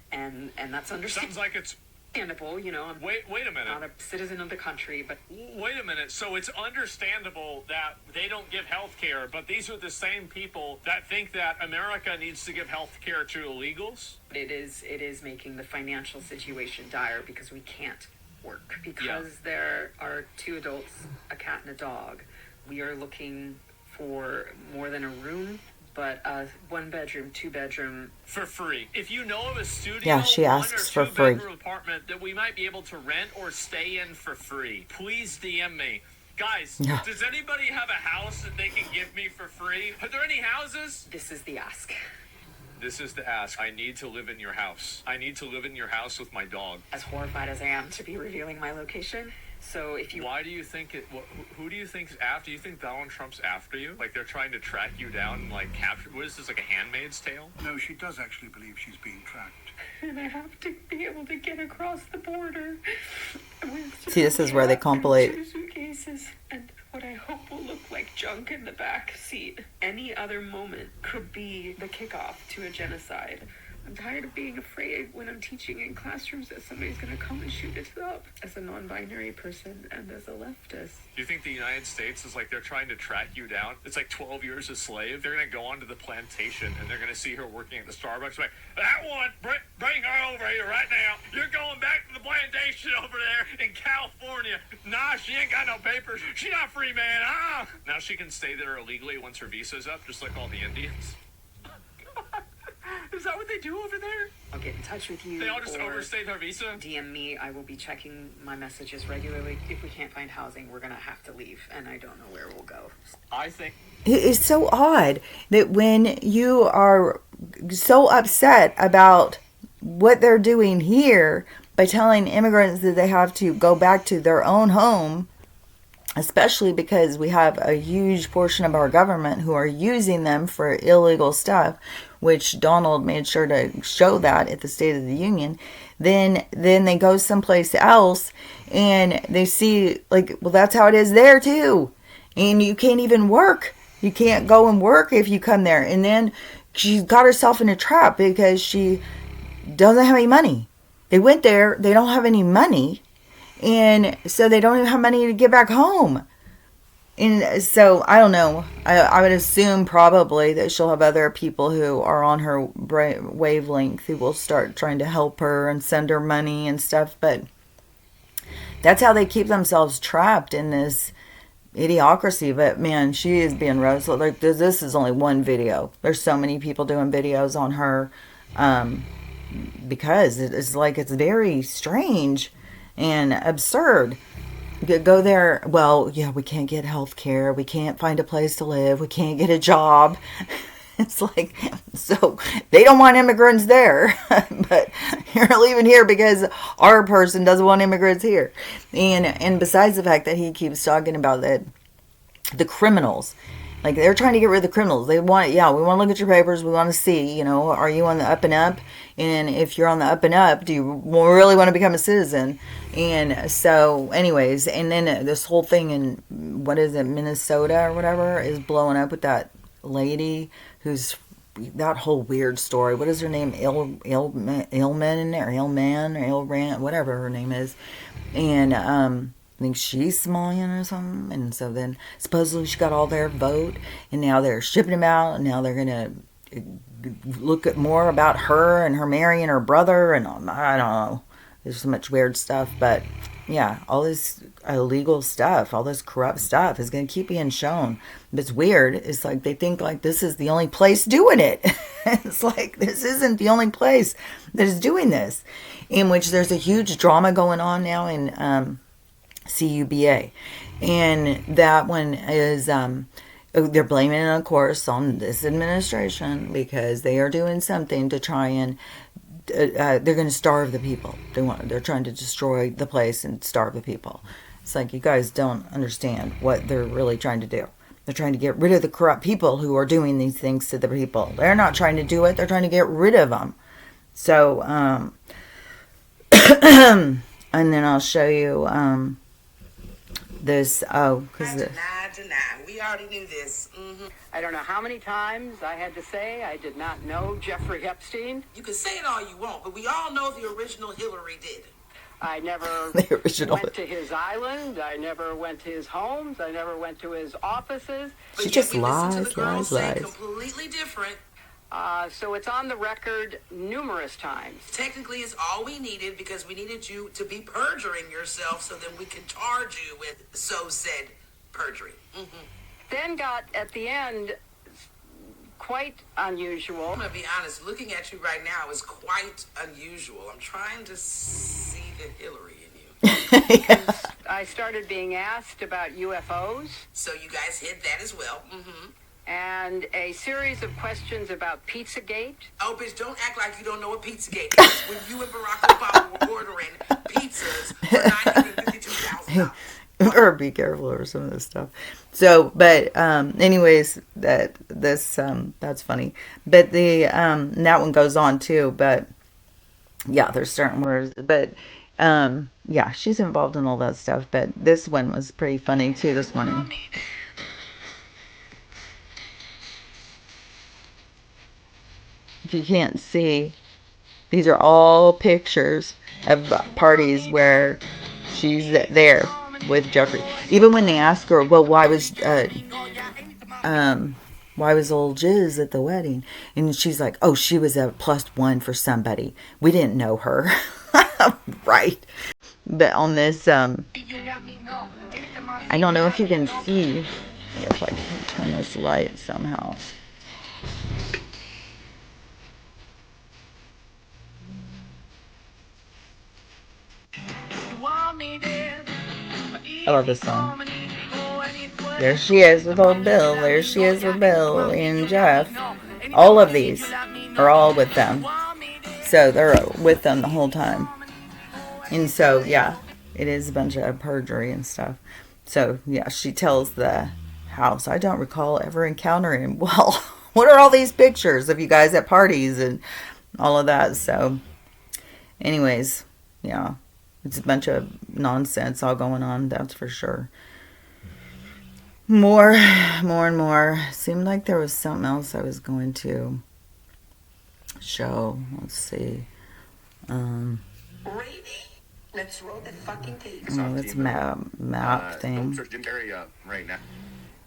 and that's understandable. Sounds like it's You know, I'm wait a minute. not a citizen of the country, but Wait a minute. So it's understandable that they don't give health care, but these are the same people that think that America needs to give health care to illegals? it is making the financial situation dire because we can't work. Because there are 2 adults, a cat and a dog, we are looking for more than a room, but a 1-bedroom, 2-bedroom. For free. If you know of a studio, Yeah, she asks for 1 or 2 free. bedroom apartment that we might be able to rent or stay in for free, please DM me. Guys, Yeah. does anybody have a house that they can give me for free? Are there any houses? This is the ask. This is the ask. I need to live in your house. I need to live in your house with my dog. As horrified as I am to be revealing my location, so if you... Why do you think it... Who do you think's after? Do you think Donald Trump's after you? Like they're trying to track you down and like capture... What is this, like a Handmaid's Tale? No, she does actually believe she's being tracked. And I have to be able to get across the border. See, this is where they compilate. 2 suitcases and what I hope will look like junk in the back seat. Any other moment could be the kickoff to a genocide. I'm tired of being afraid when I'm teaching in classrooms that somebody's going to come and shoot us up. As a non-binary person and as a leftist. Do you think the United States is like they're trying to track you down? It's like 12 years a slave. They're going to go onto the plantation and they're going to see her working at the Starbucks. Like, that one, bring her over here right now. You're going back to the plantation over there in California. Nah, she ain't got no papers. She not free, man. Ah. Now she can stay there illegally once her visa's up, just like all the Indians. Is that what they do over there? I'll get in touch with you. They all just or overstay their visa? DM me. I will be checking my messages regularly. If we can't find housing, we're going to have to leave. And I don't know where we'll go. I think... It's so odd that when you are so upset about what they're doing here by telling immigrants that they have to go back to their own home, especially because we have a huge portion of our government who are using them for illegal stuff, which Donald made sure to show that at the State of the Union, then they go someplace else and they see, like, well, that's how it is there too. And you can't even work. You can't go and work if you come there. And then she's got herself in a trap because she doesn't have any money. They went there, they don't have any money. And so they don't even have money to get back home. And so, I don't know. I would assume probably that she'll have other people who are on her wavelength who will start trying to help her and send her money and stuff. But that's how they keep themselves trapped in this idiocracy. But man, she is being roast. Like, this is only one video. There's so many people doing videos on her because it's like it's very strange and absurd. Go there, well, yeah, we can't get health care, we can't find a place to live, we can't get a job. It's like, so they don't want immigrants there, but you're leaving here because our person doesn't want immigrants here. And besides the fact that he keeps talking about that, the criminals, like they're trying to get rid of the criminals. They want, we want to look at your papers, we want to see, are you on the up and up? And if you're on the up and up, do you really want to become a citizen? And so, anyways, and then this whole thing in, Minnesota or whatever, is blowing up with that lady who's, that whole weird story. What is her name? Ailman or Ailran, whatever her name is. And I think she's Somalian or something. And so then supposedly she got all their vote, and now they're shipping them out, and now they're going to look at more about her and her marrying her brother, and I don't know. There's so much weird stuff, but yeah, all this illegal stuff, all this corrupt stuff is going to keep being shown. But it's weird. It's like they think like this is the only place doing it. It's like this isn't the only place that is doing this. In which there's a huge drama going on now in CUBA, and that one is they're blaming it, of course, on this administration because they are doing something to try and they're going to starve the people. They're trying to destroy the place and starve the people. It's like you guys don't understand what they're really trying to do. They're trying to get rid of the corrupt people who are doing these things to the people. They're not trying to do it. They're trying to get rid of them. So, and then I'll show you this. Deny. We already knew this. Mm-hmm. I don't know how many times I had to say I did not know Jeffrey Epstein. You can say it all you want, but we all know the original Hillary did. I never went to his island. I never went to his homes. I never went to his offices. But she just lies. Completely different. So it's on the record numerous times. Technically, it's all we needed because we needed you to be perjuring yourself so then we can charge you with so said perjury. Then got, at the end, quite unusual. I'm going to be honest, looking at you right now is quite unusual. I'm trying to see the Hillary in you. I started being asked about UFOs. So you guys hit that as well. And a series of questions about Pizzagate. Oh, bitch, don't act like you don't know what Pizzagate is. When you and Barack Obama were ordering pizzas for $952,000. Or be careful or some of this stuff. So, but anyways, that's funny. But that one goes on too. But yeah, there's certain words. But yeah, she's involved in all that stuff. But this one was pretty funny too this morning. If you can't see, these are all pictures of parties where she's there with Jeffrey. Even when they ask her, well, why was old Jiz at the wedding? And she's like, oh, she was a +1 for somebody. We didn't know her. Right. But on this, I don't know if you can see, if I can turn this light somehow. I love this song. There she is with old Bill. There she is with Bill and Jeff. All of these are all with them. So they're with them the whole time. And so, yeah, it is a bunch of perjury and stuff. So, yeah, she tells the house, I don't recall ever encountering him. Well, what are all these pictures of you guys at parties and all of that? So, anyways, yeah. It's a bunch of nonsense all going on, that's for sure. More and more. Seemed like there was something else I was going to show. Let's see. Really? Let's roll that fucking tape. Oh, it's map thing. Search Jim Carrey right now.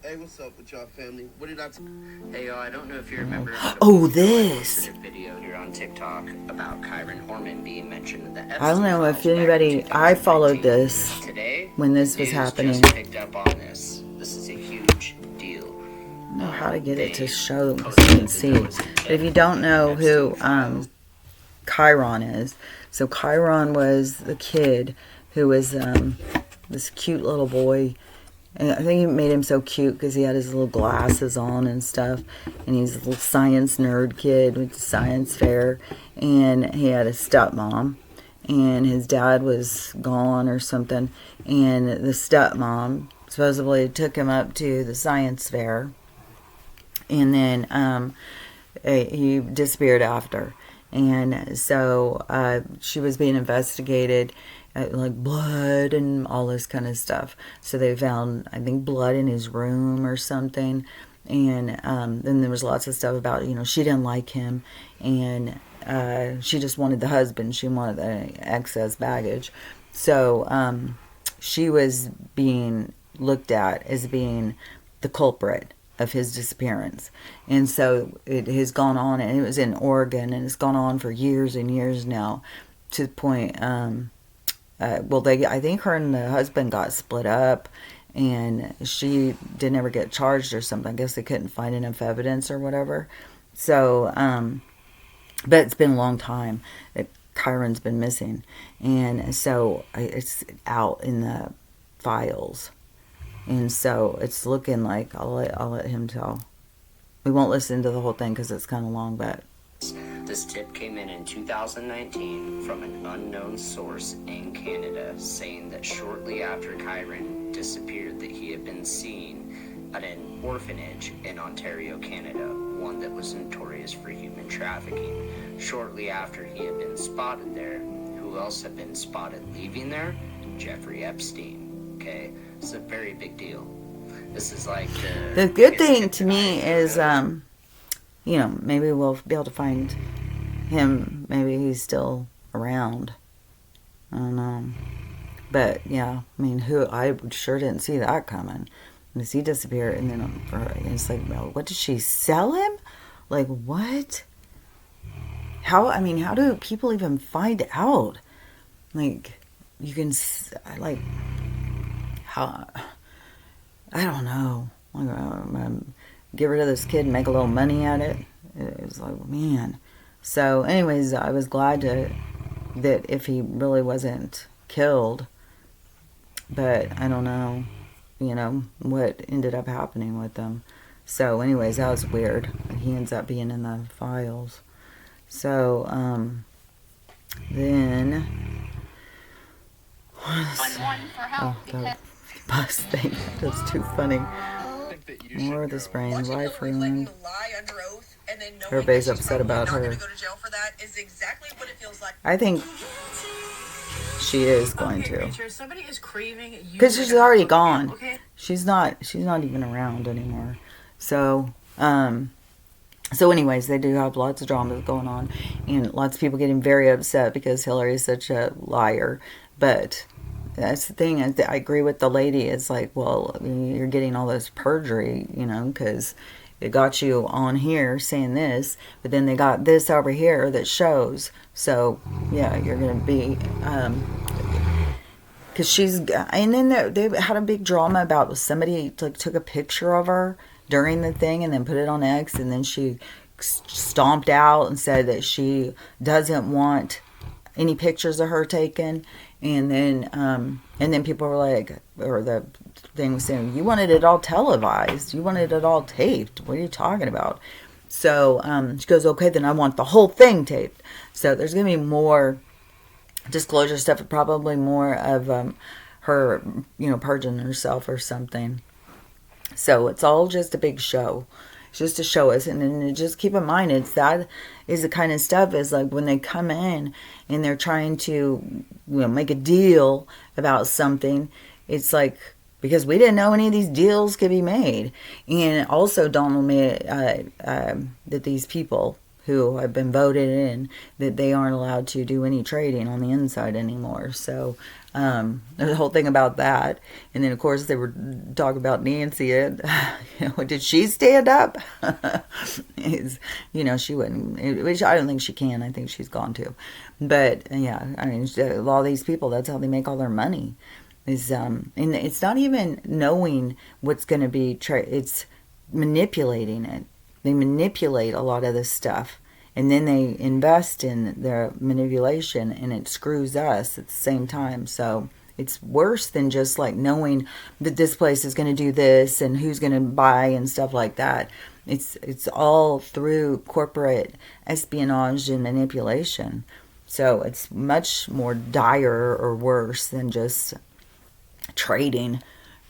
Hey, what's up with y'all family? What did I tell you? Hey, I don't know if you remember. Oh, this. Video here on TikTok about Kyron Horman being mentioned in the episode. I don't know if anybody. I followed this today when this was happening. Just picked up on this. This is a huge deal. I don't know how to get it to show so you can see. But if you don't know who Kyron is, so Kyron was the kid who was this cute little boy. And I think he made him so cute because he had his little glasses on and stuff. And he's a little science nerd kid with the science fair. And he had a stepmom. And his dad was gone or something. And the stepmom supposedly took him up to the science fair. And then he disappeared after. And so she was being investigated. Like blood and all this kind of stuff. So they found, I think, blood in his room or something. And then there was lots of stuff about, she didn't like him. And she just wanted the husband. She wanted the excess baggage. So she was being looked at as being the culprit of his disappearance. And so it has gone on. And it was in Oregon. And it's gone on for years and years now. To the point... I think her and the husband got split up, and she didn't ever get charged or something. I guess they couldn't find enough evidence or whatever. So, but it's been a long time that Kyron's been missing, and so it's out in the files, and so it's looking like I'll let him tell. We won't listen to the whole thing because it's kind of long, but. This tip came in 2019 from an unknown source in Canada saying that shortly after Kyron disappeared that he had been seen at an orphanage in Ontario, Canada, one that was notorious for human trafficking. Shortly after he had been spotted there, who else had been spotted leaving there? Jeffrey Epstein. Okay, it's a very big deal. This is like the good thing to me is maybe we'll be able to find him. Maybe he's still around. I don't know. But, yeah, I mean, I sure didn't see that coming. Because he disappeared, and then it's like, well, what did she sell him? Like, what? How do people even find out? Like, you can, like, how, I don't know. Get rid of this kid and make a little money at it. It was like, man. So, anyways, I was glad that if he really wasn't killed, but I don't know, what ended up happening with them. So, anyways, that was weird. He ends up being in the files. So, then... the bus thing. That's too funny. More of this brain. Life ruined. Everybody's upset about her. I think she is going to. Because she's already gone. She's not even around anymore. So, anyways, they do have lots of drama going on. And lots of people getting very upset because Hillary is such a liar. But that's the thing. I agree with the lady. It's like, well, you're getting all this perjury, because it got you on here saying this, but then they got this over here that shows. So, yeah, you're going to be... because she's... And then they had a big drama about somebody took a picture of her during the thing and then put it on X, and then she stomped out and said that she doesn't want any pictures of her taken. And then people were like, or the thing was saying, you wanted it all televised. You wanted it all taped. What are you talking about? So she goes, okay, then I want the whole thing taped. So there's going to be more disclosure stuff, probably more of her, purging herself or something. So it's all just a big show. It's just to show us. And then just keep in mind, that is the kind of stuff is like when they come in and they're trying to make a deal about something. It's like, because we didn't know any of these deals could be made. And also don't admit that these people who have been voted in, that they aren't allowed to do any trading on the inside anymore. So there's a whole thing about that. And then, of course, they were talking about Nancy. Did she stand up? She wouldn't. Which I don't think she can. I think she's gone too. But, yeah, a lot of these people, that's how they make all their money. And it's not even knowing what's going to be, it's manipulating it. They manipulate a lot of this stuff, and then they invest in their manipulation, and it screws us at the same time. So it's worse than just like knowing that this place is going to do this and who's going to buy and stuff like that. It's all through corporate espionage and manipulation. So it's much more dire or worse than just trading.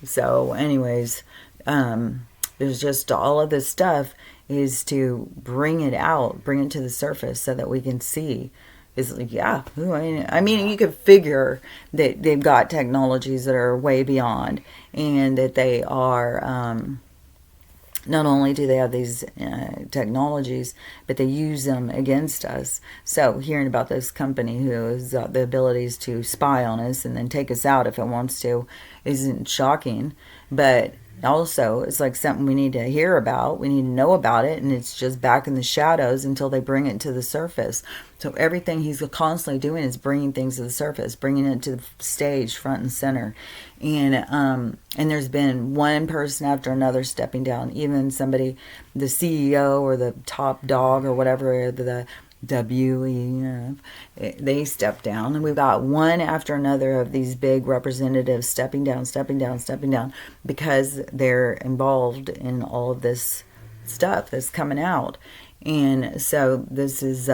So anyways, there's just all of this stuff is to bring it out, bring it to the surface so that we can see. Is like, yeah, I mean, you could figure that they've got technologies that are way beyond, and that they are, not only do they have these technologies, but they use them against us. So hearing about this company who has the abilities to spy on us and then take us out if it wants to isn't shocking, but also it's like something we need to hear about, we need to know about it, and it's just back in the shadows until they bring it to the surface. So everything he's constantly doing is bringing things to the surface, bringing it to the stage front and center. And there's been one person after another stepping down, even somebody, the CEO or the top dog or whatever, the WEF, they stepped down, and we've got one after another of these big representatives stepping down because they're involved in all of this stuff that's coming out. And so this is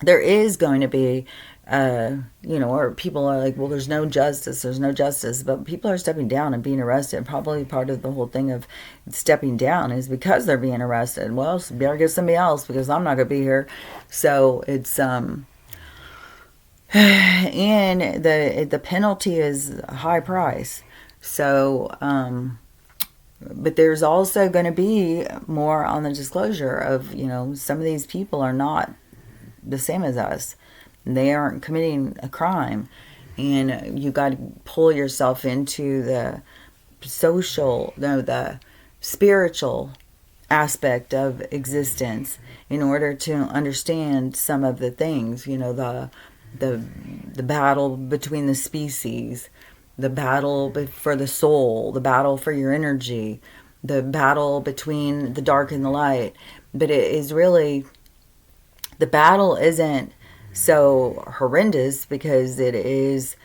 there is going to be or people are like, well, there's no justice, but people are stepping down and being arrested. Probably part of the whole thing of stepping down is because they're being arrested. Well, better get somebody else because I'm not going to be here. So it's and the penalty is a high price. So but there's also going to be more on the disclosure of, some of these people are not the same as us. They aren't committing a crime, and you got to pull yourself into the spiritual aspect of existence in order to understand some of the things, the battle between the species, the battle for the soul, the battle for your energy, the battle between the dark and the light. But it is really, the battle isn't so horrendous, because it is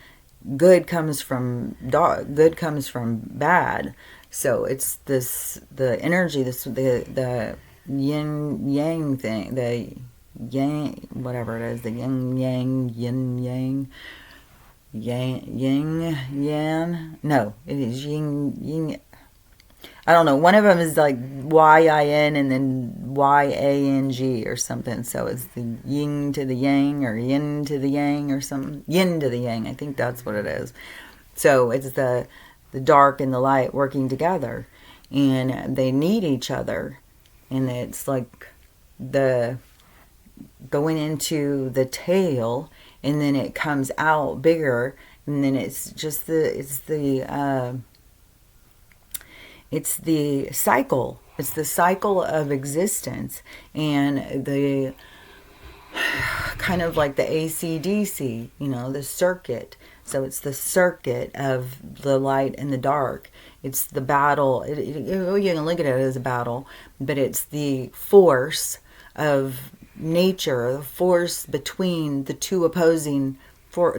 good comes from dark, good comes from bad. So it's the energy, the yin yang thing, the yang, whatever it is, the yin yang, yin yang, yin yang. No, it is yin. I don't know. One of them is like Y-I-N and then Y-A-N-G or something. So it's the yin to the yang, or yin to the yang, or something. Yin to the yang. I think that's what it is. So it's the dark and the light working together, and they need each other. And it's like the going into the tail, and then it comes out bigger, and then it's just it's the cycle. It's the cycle of existence, and the kind of like the AC/DC, the circuit. So it's the circuit of the light and the dark. It's the battle. You can look at it as a battle, but it's the force of nature, the force between the two opposing it's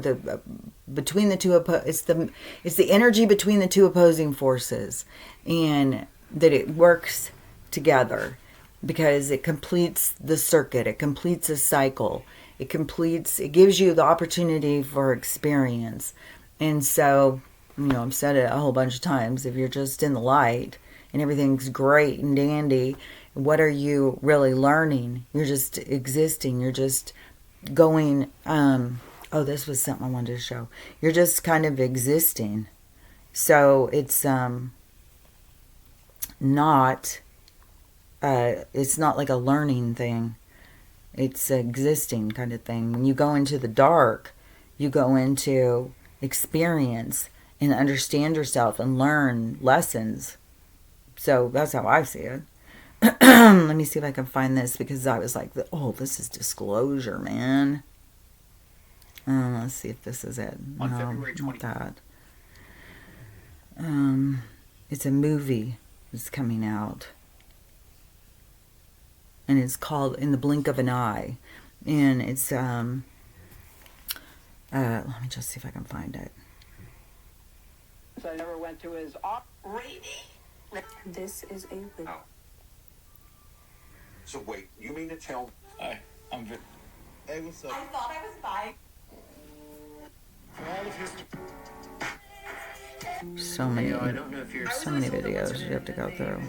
the energy between the two opposing forces, and that it works together because it completes the circuit, it completes a cycle, it gives you the opportunity for experience. And so, I've said it a whole bunch of times, if you're just in the light and everything's great and dandy, what are you really learning? You're just existing, you're just going, this was something I wanted to show. You're just kind of existing. So it's not like a learning thing. It's an existing kind of thing. When you go into the dark, you go into experience and understand yourself and learn lessons. So that's how I see it. Let me see if I can find this, because I was like, this is disclosure, man. Let's see if this is it. On no, February 20th. Not that. It's a movie that's coming out. And it's called In the Blink of an Eye. And it's, let me just see if I can find it. I never went to his This is a... Oh. So wait, you mean to tell... Hi, I'm Vic. Hey, what's up? I thought I was buying. So many videos you have to go through.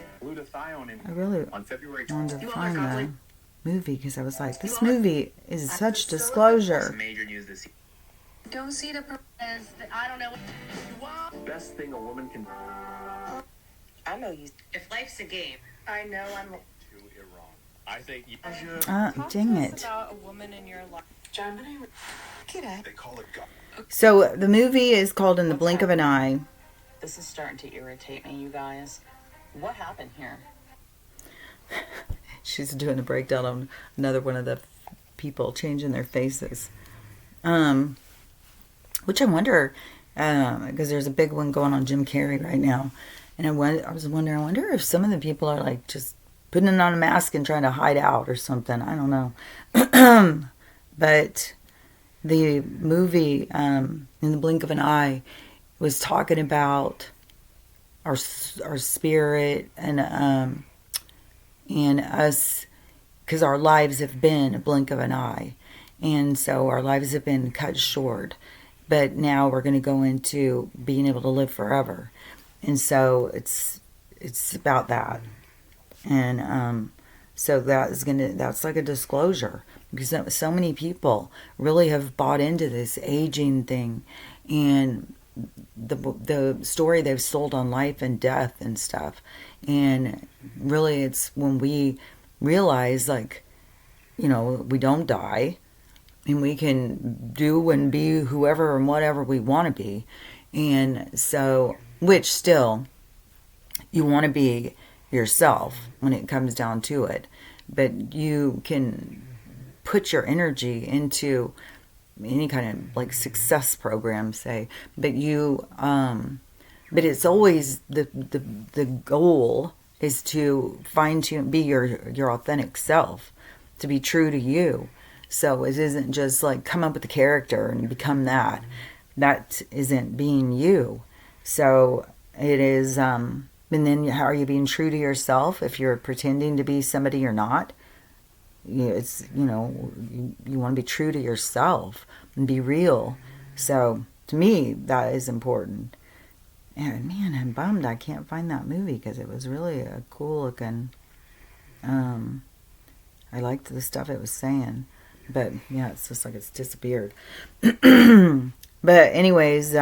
I really wanted to find the movie, because I was like, this movie is such disclosure. Major news this year. Don't see the purpose. I don't know. Best thing a woman can... I know you. If life's a game, I know I'm. You're wrong. I think you... Dang it. About a woman in your life. John, They call it God. So the movie is called In the Blink of an Eye. This is starting to irritate me, you guys. What happened here? She's doing a breakdown on another one of the people changing their faces. Which I wonder, because there's a big one going on Jim Carrey right now. And I was wondering, I wonder if some of the people are like just putting on a mask and trying to hide out or something. I don't know. But the movie, In the Blink of an Eye, was talking about our spirit and us, because our lives have been a blink of an eye, and so our lives have been cut short, but now we're going to go into being able to live forever. And so it's about that. And so that's like a disclosure, because so many people really have bought into this aging thing, and the story they've sold on life and death and stuff. And really, it's when we realize, like, we don't die, and we can do and be whoever and whatever we want to be. And so, which still, you want to be yourself when it comes down to it. But you can put your energy into any kind of like success program, say, but but it's always the goal is to be your authentic self, to be true to you. So it isn't just like come up with a character and become that. That isn't being you. So it is, and then how are you being true to yourself if you're pretending to be somebody you're not? It's, you want to be true to yourself and be real. So to me, that is important. And man, I'm bummed I can't find that movie because it was really a cool looking, I liked the stuff it was saying. But yeah, it's just like it's disappeared. But anyways,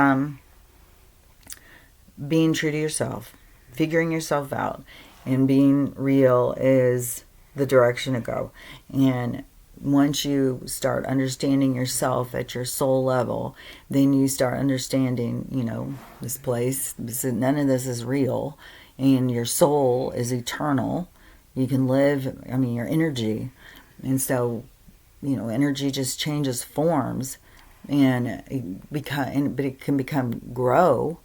being true to yourself, figuring yourself out, and being real is the direction to go. And once you start understanding yourself at your soul level, then you start understanding, this place, none of this is real, and your soul is eternal. You can live, your energy. And so, energy just changes forms, but it can grow,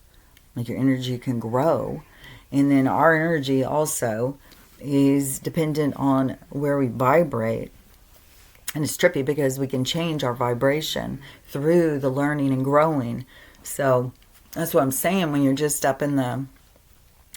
like your energy can grow. And then our energy also is dependent on where we vibrate. And it's trippy because we can change our vibration through the learning and growing. So that's what I'm saying. When you're just up in the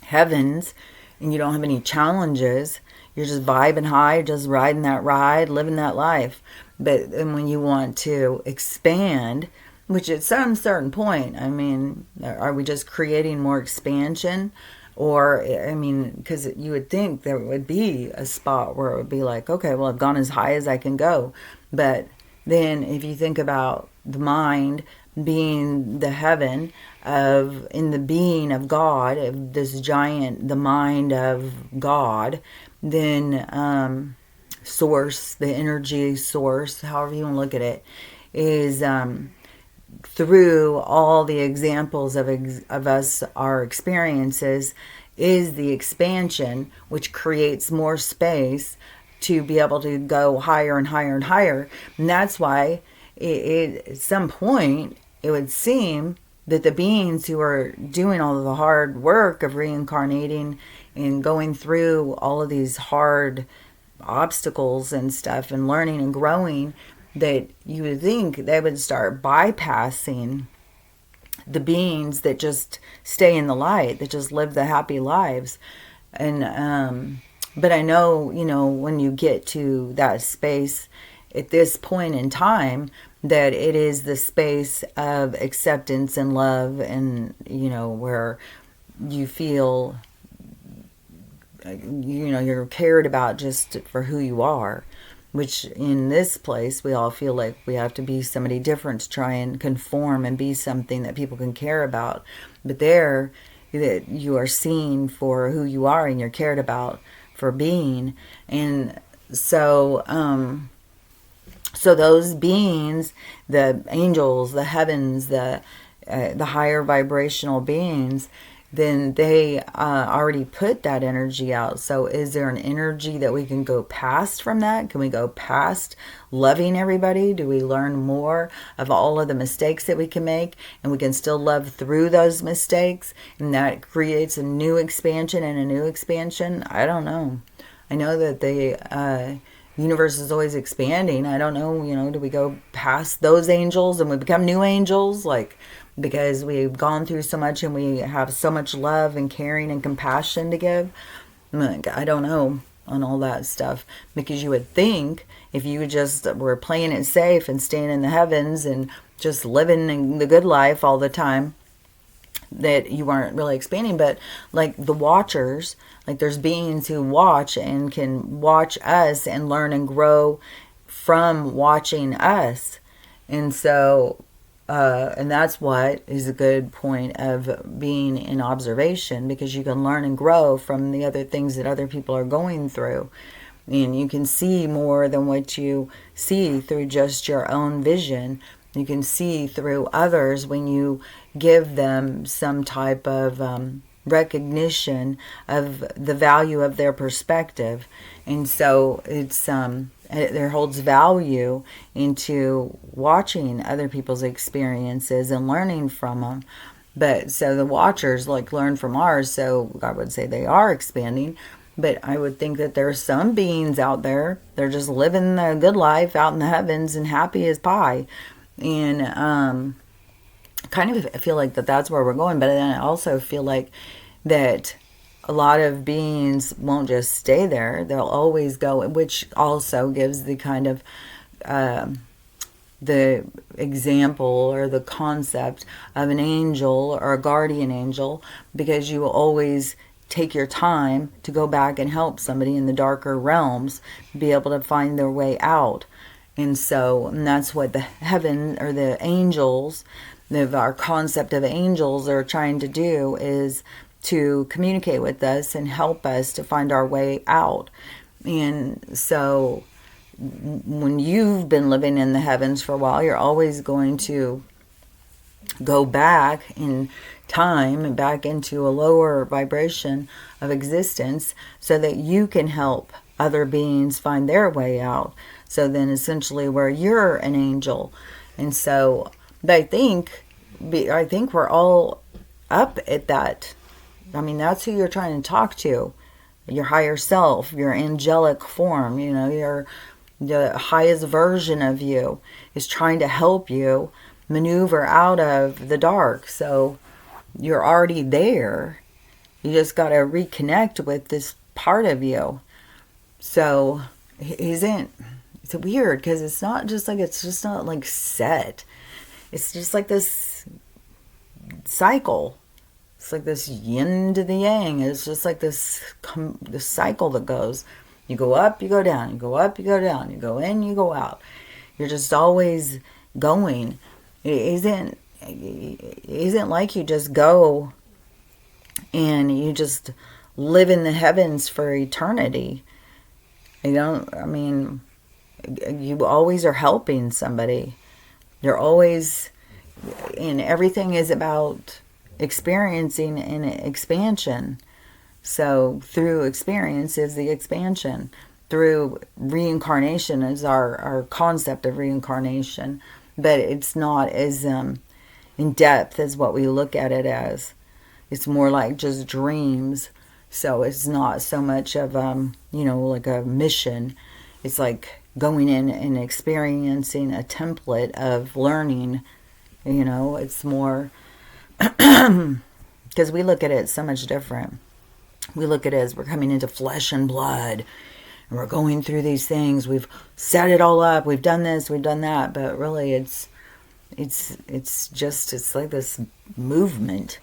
heavens and you don't have any challenges, you're just vibing high, just riding that ride, living that life. But then when you want to expand, which at some certain point, are we just creating more expansion? Or, because you would think there would be a spot where it would be like, okay, well, I've gone as high as I can go. But then if you think about the mind being the heaven in the being of God, of this giant, the mind of God, then source, the energy source, however you want to look at it, is through all the examples of us, our experiences, is the expansion, which creates more space to be able to go higher and higher and higher. And that's why at some point it would seem that the beings who are doing all of the hard work of reincarnating and going through all of these hard obstacles and stuff and learning and growing, that you would think they would start bypassing the beings that just stay in the light, that just live the happy lives. And but I know, when you get to that space at this point in time, that it is the space of acceptance and love, and where you feel you're cared about just for who you are. Which in this place, we all feel like we have to be somebody different to try and conform and be something that people can care about. But there, that you are seen for who you are and you're cared about for being. And so, so those beings, the angels, the heavens, the higher vibrational beings, then they already put that energy out. So is there an energy that we can go past from that? Can we go past loving everybody? Do we learn more of all of the mistakes that we can make, and we can still love through those mistakes, and that creates a new expansion and a new expansion? I don't know. I know that the universe is always expanding. I don't know, do we go past those angels and we become new angels? Because we've gone through so much and we have so much love and caring and compassion to give. I don't know on all that stuff. Because you would think if you just were playing it safe and staying in the heavens and just living the good life all the time, that you weren't really expanding. But like the watchers, like there's beings who watch and can watch us and learn and grow from watching us. And so and that's what is a good point of being in observation, because you can learn and grow from the other things that other people are going through. And you can see more than what you see through just your own vision. You can see through others when you give them some type of recognition of the value of their perspective. And so there holds value into watching other people's experiences and learning from them. But so the watchers learn from ours, so I would say they are expanding. But I would think that there's some beings out there, they're just living the good life out in the heavens and happy as pie. And kind of feel like that's where we're going. But then I also feel like that a lot of beings won't just stay there. They'll always go, which also gives the kind of the example or the concept of an angel or a guardian angel, because you will always take your time to go back and help somebody in the darker realms be able to find their way out. And that's what the heaven or the angels, our concept of angels are trying to do, is to communicate with us and help us to find our way out. And so when you've been living in the heavens for a while, you're always going to go back in time and back into a lower vibration of existence so that you can help other beings find their way out. So then essentially where you're an angel. And so I think we're all up at that. I mean, that's who you're trying to talk to. Your higher self, your angelic form, the highest version of you is trying to help you maneuver out of the dark. So you're already there. You just got to reconnect with this part of you. So it's weird because it's just not like set. It's just like this cycle. It's like this yin to the yang. It's just like this cycle that goes. You go up, you go down. You go up, you go down. You go in, you go out. You're just always going. It isn't like you just go and you just live in the heavens for eternity. You always are helping somebody. You're always, and everything is about experiencing and expansion. So through experience is the expansion. Through reincarnation is our concept of reincarnation. But it's not as in depth as what we look at it as. It's more like just dreams. So it's not so much of, like a mission. It's like going in and experiencing a template of learning. It's more, because we look at it so much different. We look at it as we're coming into flesh and blood. And we're going through these things. We've set it all up. We've done this. We've done that. But really, it's like this movement.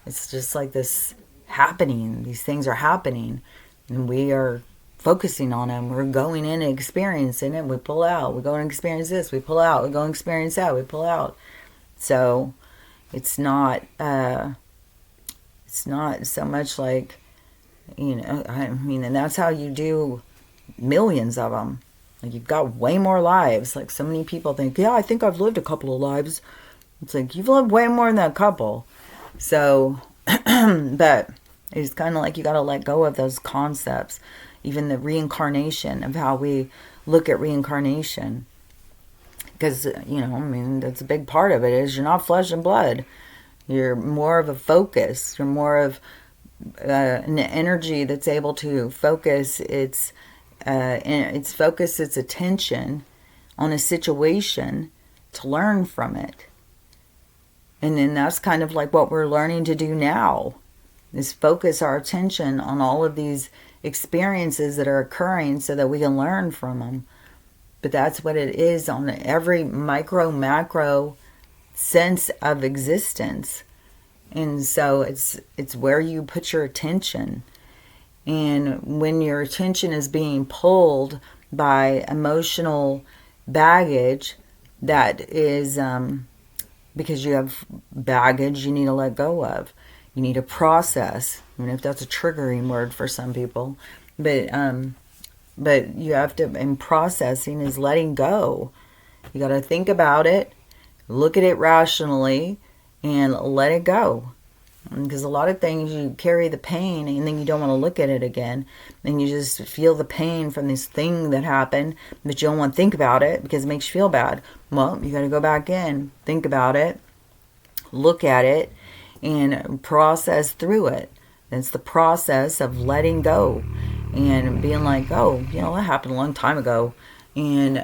It's just like this happening. These things are happening, and we are focusing on them. We're going in and experiencing it. We pull out. We go and experience this. We pull out. We go and experience that. We pull out. So it's not so much like, and that's how you do millions of them. Like, you've got way more lives. Like, so many people think, yeah, I think I've lived a couple of lives. It's like, you've lived way more than a couple. So, but it's kind of like you got to let go of those concepts. Even the reincarnation, of how we look at reincarnation. Because, that's a big part of it, is you're not flesh and blood. You're more of a focus. You're more of an energy that's able to focus its attention on a situation to learn from it. And then that's kind of like what we're learning to do now, is focus our attention on all of these experiences that are occurring so that we can learn from them. But that's what it is on every micro, macro sense of existence. And so it's where you put your attention. And when your attention is being pulled by emotional baggage, that is because you have baggage you need to let go of. You need to process, even if that's a triggering word for some people. But you have to, and processing is letting go. You got to think about it, look at it rationally, and let it go. Because a lot of things, you carry the pain and then you don't want to look at it again. And you just feel the pain from this thing that happened, but you don't want to think about it because it makes you feel bad. Well, you got to go back in, think about it, look at it, and process through it. It's the process of letting go and being like, oh, that happened a long time ago. And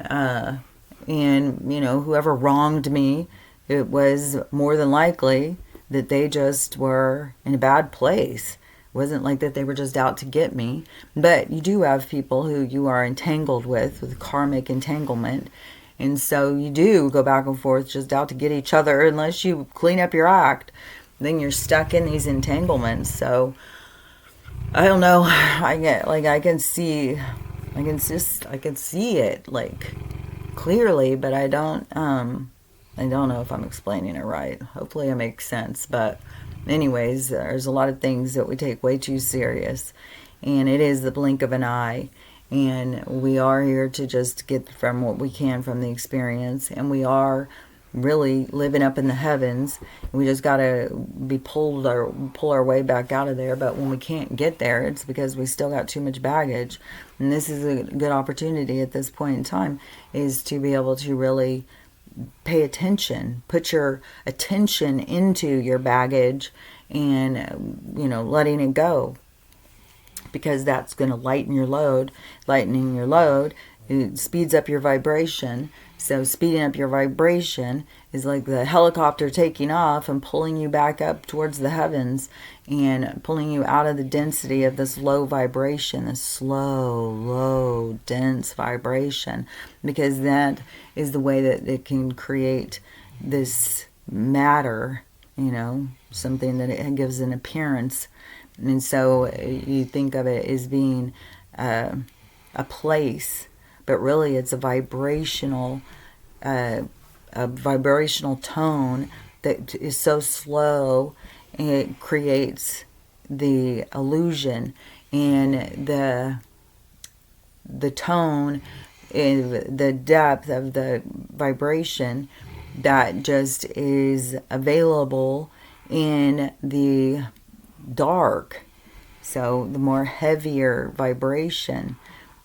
whoever wronged me, it was more than likely that they just were in a bad place. It wasn't like that they were just out to get me. But you do have people who you are entangled with karmic entanglement. And so you do go back and forth just out to get each other unless you clean up your act. Then you're stuck in these entanglements. So I don't know. I can see it like clearly, but I don't know if I'm explaining it right. Hopefully it makes sense. But anyways, there's a lot of things that we take way too serious. And it is the blink of an eye. And we are here to just get from what we can from the experience. And we are really living up in the heavens. We just got to pull our way back out of there. But when we can't get there, it's because we still got too much baggage. And this is a good opportunity at this point in time, is to be able to really pay attention, put your attention into your baggage and, letting it go. Because that's going to lighten your load. Lightening your load, it speeds up your vibration. So speeding up your vibration is like the helicopter taking off and pulling you back up towards the heavens and pulling you out of the density of this low vibration, this slow, low, dense vibration. Because that is the way that it can create this matter, something that it gives an appearance. And so you think of it as being a place, but really it's a vibrational tone that is so slow, and it creates the illusion. And the tone, the depth of the vibration that just is available in the dark. So the more heavier vibration.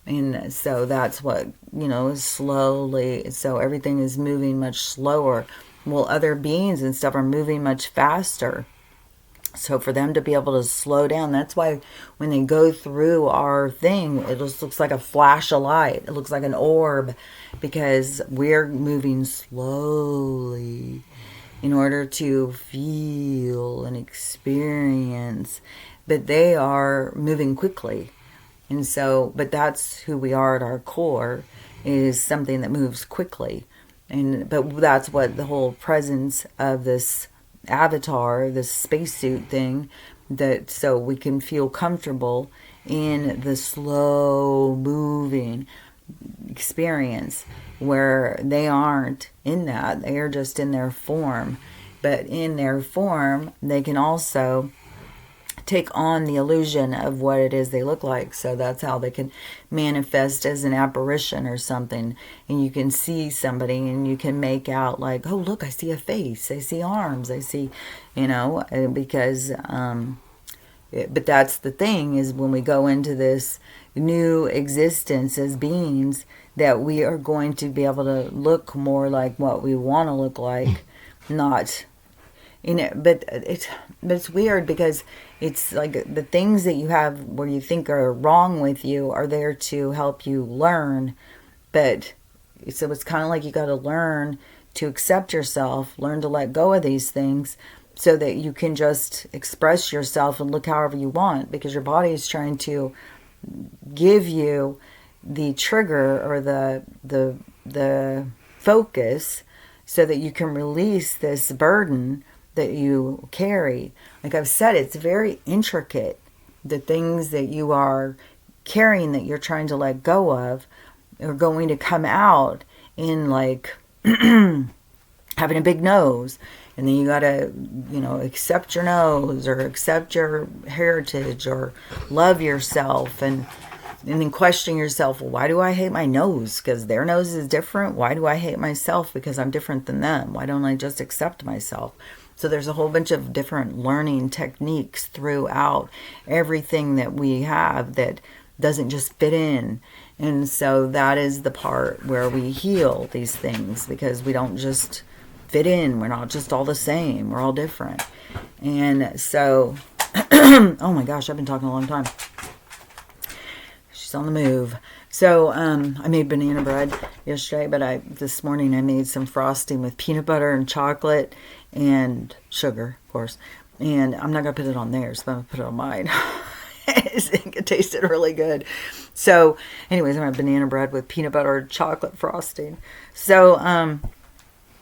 And so that's what, is slowly, so everything is moving much slower. Well, other beings and stuff are moving much faster. So for them to be able to slow down, that's why when they go through our thing, it just looks like a flash of light. It looks like an orb, because we're moving slowly in order to feel and experience. But they are moving quickly. And so, but that's who we are at our core, is something that moves quickly. But that's what the whole presence of this avatar, this spacesuit thing, that so we can feel comfortable in the slow moving experience, where they aren't in that. They are just in their form. But in their form, they can also take on the illusion of what it is they look like. So that's how they can manifest as an apparition or something. And you can see somebody and you can make out like, oh, look, I see a face. I see arms. I see, because, but that's the thing, is when we go into this new existence as beings, that we are going to be able to look more like what we want to look like, not... but it's weird, because it's like the things that you have where you think are wrong with you are there to help you learn. But so it's kind of like you got to learn to accept yourself, learn to let go of these things, so that you can just express yourself and look however you want, because your body is trying to give you the trigger or the focus so that you can release this burden that you carry. Like I've said, it's very intricate. The things that you are carrying that you're trying to let go of are going to come out in like having a big nose. And then you gotta, accept your nose, or accept your heritage, or love yourself, and then question yourself, well, why do I hate my nose? Because their nose is different. Why do I hate myself? Because I'm different than them. Why don't I just accept myself? So there's a whole bunch of different learning techniques throughout everything that we have that doesn't just fit in. And so that is the part where we heal these things, because we don't just fit in. We're not just all the same. We're all different. And so, oh my gosh, I've been talking a long time. She's on the move. So I made banana bread yesterday, but this morning I made some frosting with peanut butter and chocolate and sugar, of course. And I'm not going to put it on theirs, but I'm going to put it on mine. I think it tasted really good. So anyways, I'm having banana bread with peanut butter and chocolate frosting. So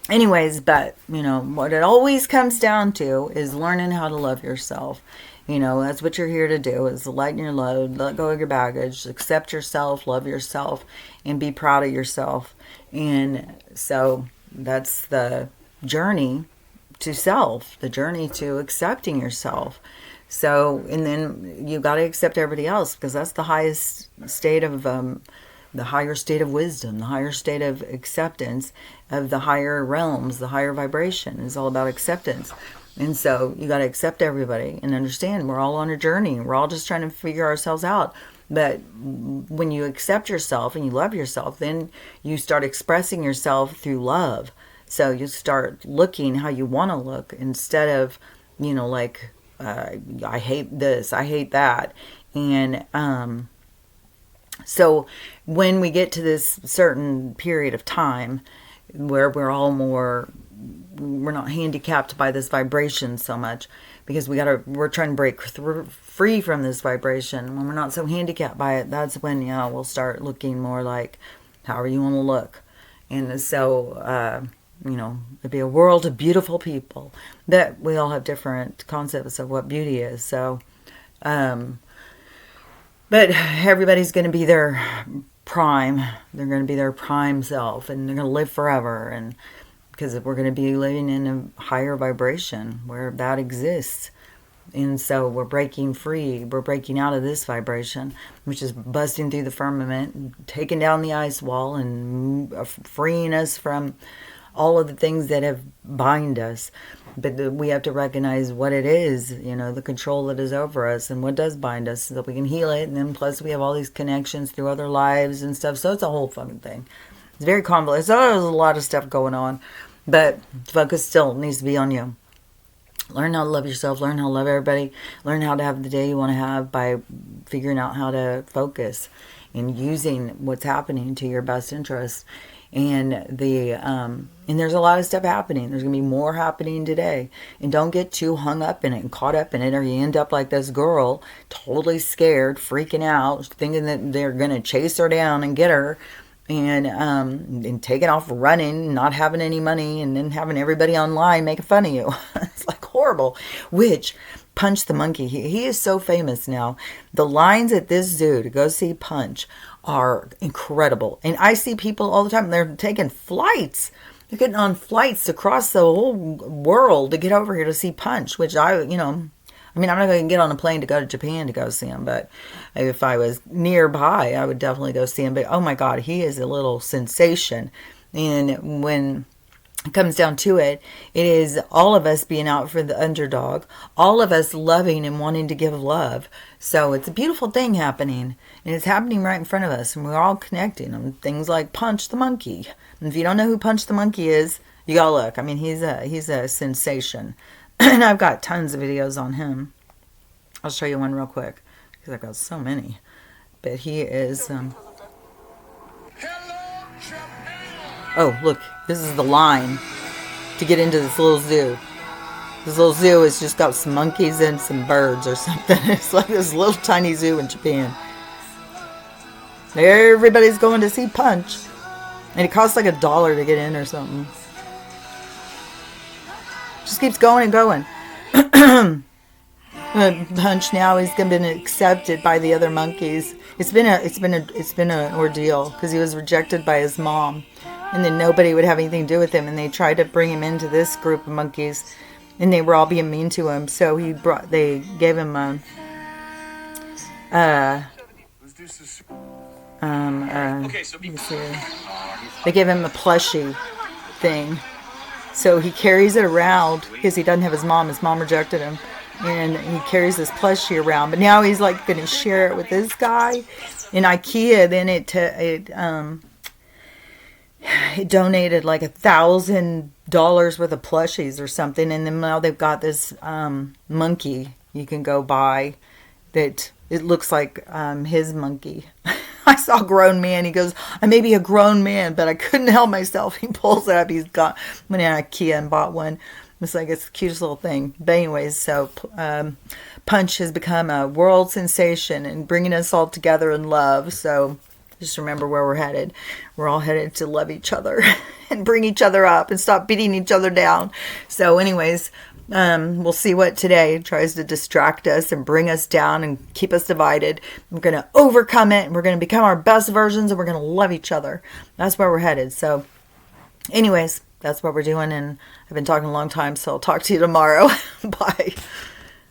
anyways, but you know, what it always comes down to is learning how to love yourself. You know, that's what you're here to do, is lighten your load, let go of your baggage, accept yourself, love yourself, and be proud of yourself. And so that's the journey to self, the journey to accepting yourself. So, and then you got to accept everybody else, because that's the highest state of, the higher state of wisdom, the higher state of acceptance of the higher realms, the higher vibration is all about acceptance. And so you got to accept everybody and understand we're all on a journey. We're all just trying to figure ourselves out. But when you accept yourself and you love yourself, then you start expressing yourself through love. So you start looking how you want to look, instead of, you know, like, I hate this, I hate that. And so when we get to this certain period of time where we're not handicapped by this vibration so much, because we're trying to break free from this vibration. When we're not so handicapped by it, that's when, you know, we'll start looking more like however you want to look. And so, you know, it'd be a world of beautiful people, that we all have different concepts of what beauty is. So, but everybody's going to be their prime. They're going to be their prime self, and they're going to live forever. And because we're going to be living in a higher vibration where that exists. And so we're breaking free. We're breaking out of this vibration, which is busting through the firmament, taking down the ice wall, and freeing us from all of the things that have bind us. But we have to recognize what it is, you know, the control that is over us and what does bind us, so that we can heal it. And then plus we have all these connections through other lives and stuff. So it's a whole fucking thing. It's very convoluted. So there's a lot of stuff going on. But focus still needs to be on you. Learn how to love yourself. Learn how to love everybody. Learn how to have the day you want to have by figuring out how to focus and using what's happening to your best interest. And and there's a lot of stuff happening. There's going to be more happening today. And don't get too hung up in it and caught up in it, or you end up like this girl, totally scared, freaking out, thinking that they're going to chase her down and get her. And taking off running, not having any money, and then having everybody online making fun of you. It's like horrible. Which, Punch the Monkey, he is so famous now. The lines at this zoo to go see Punch are incredible. And I see people all the time, they're taking flights. They're getting on flights across the whole world to get over here to see Punch, which I'm not going to get on a plane to go to Japan to go see him, but if I was nearby, I would definitely go see him. But oh my God, he is a little sensation. And when it comes down to it, it is all of us being out for the underdog, all of us loving and wanting to give love. So it's a beautiful thing happening, and it's happening right in front of us, and we're all connecting on things like Punch the Monkey. And if you don't know who Punch the Monkey is, you gotta look. I mean, he's a sensation. And I've got tons of videos on him. I'll show you one real quick, because I've got so many. But he is... Oh, look. This is the line to get into this little zoo. This little zoo has just got some monkeys and some birds or something. It's like this little tiny zoo in Japan. Everybody's going to see Punch. And it costs like $1 to get in or something. Just keeps going and going. Punch now he's been accepted by the other monkeys. It's been an ordeal, because he was rejected by his mom, and then nobody would have anything to do with him, and they tried to bring him into this group of monkeys, and they were all being mean to him. So they gave him they gave him a plushie thing. So he carries it around because he doesn't have his mom. His mom rejected him. And he carries this plushie around. But now he's like going to share it with this guy. In IKEA, then it donated like $1,000 worth of plushies or something. And then now they've got this monkey you can go buy that it looks like his monkey. I saw a grown man. He goes, I may be a grown man, but I couldn't help myself. He pulls it up. He's got, went in IKEA and bought one. It's like, it's the cutest little thing. But anyways, so Punch has become a world sensation and bringing us all together in love. So just remember where we're headed. We're all headed to love each other and bring each other up and stop beating each other down. So anyways, we'll see what today tries to distract us and bring us down and keep us divided. We're going to overcome it, and we're going to become our best versions, and we're going to love each other. That's where we're headed. So anyways, that's what we're doing, and I've been talking a long time, so I'll talk to you tomorrow. Bye.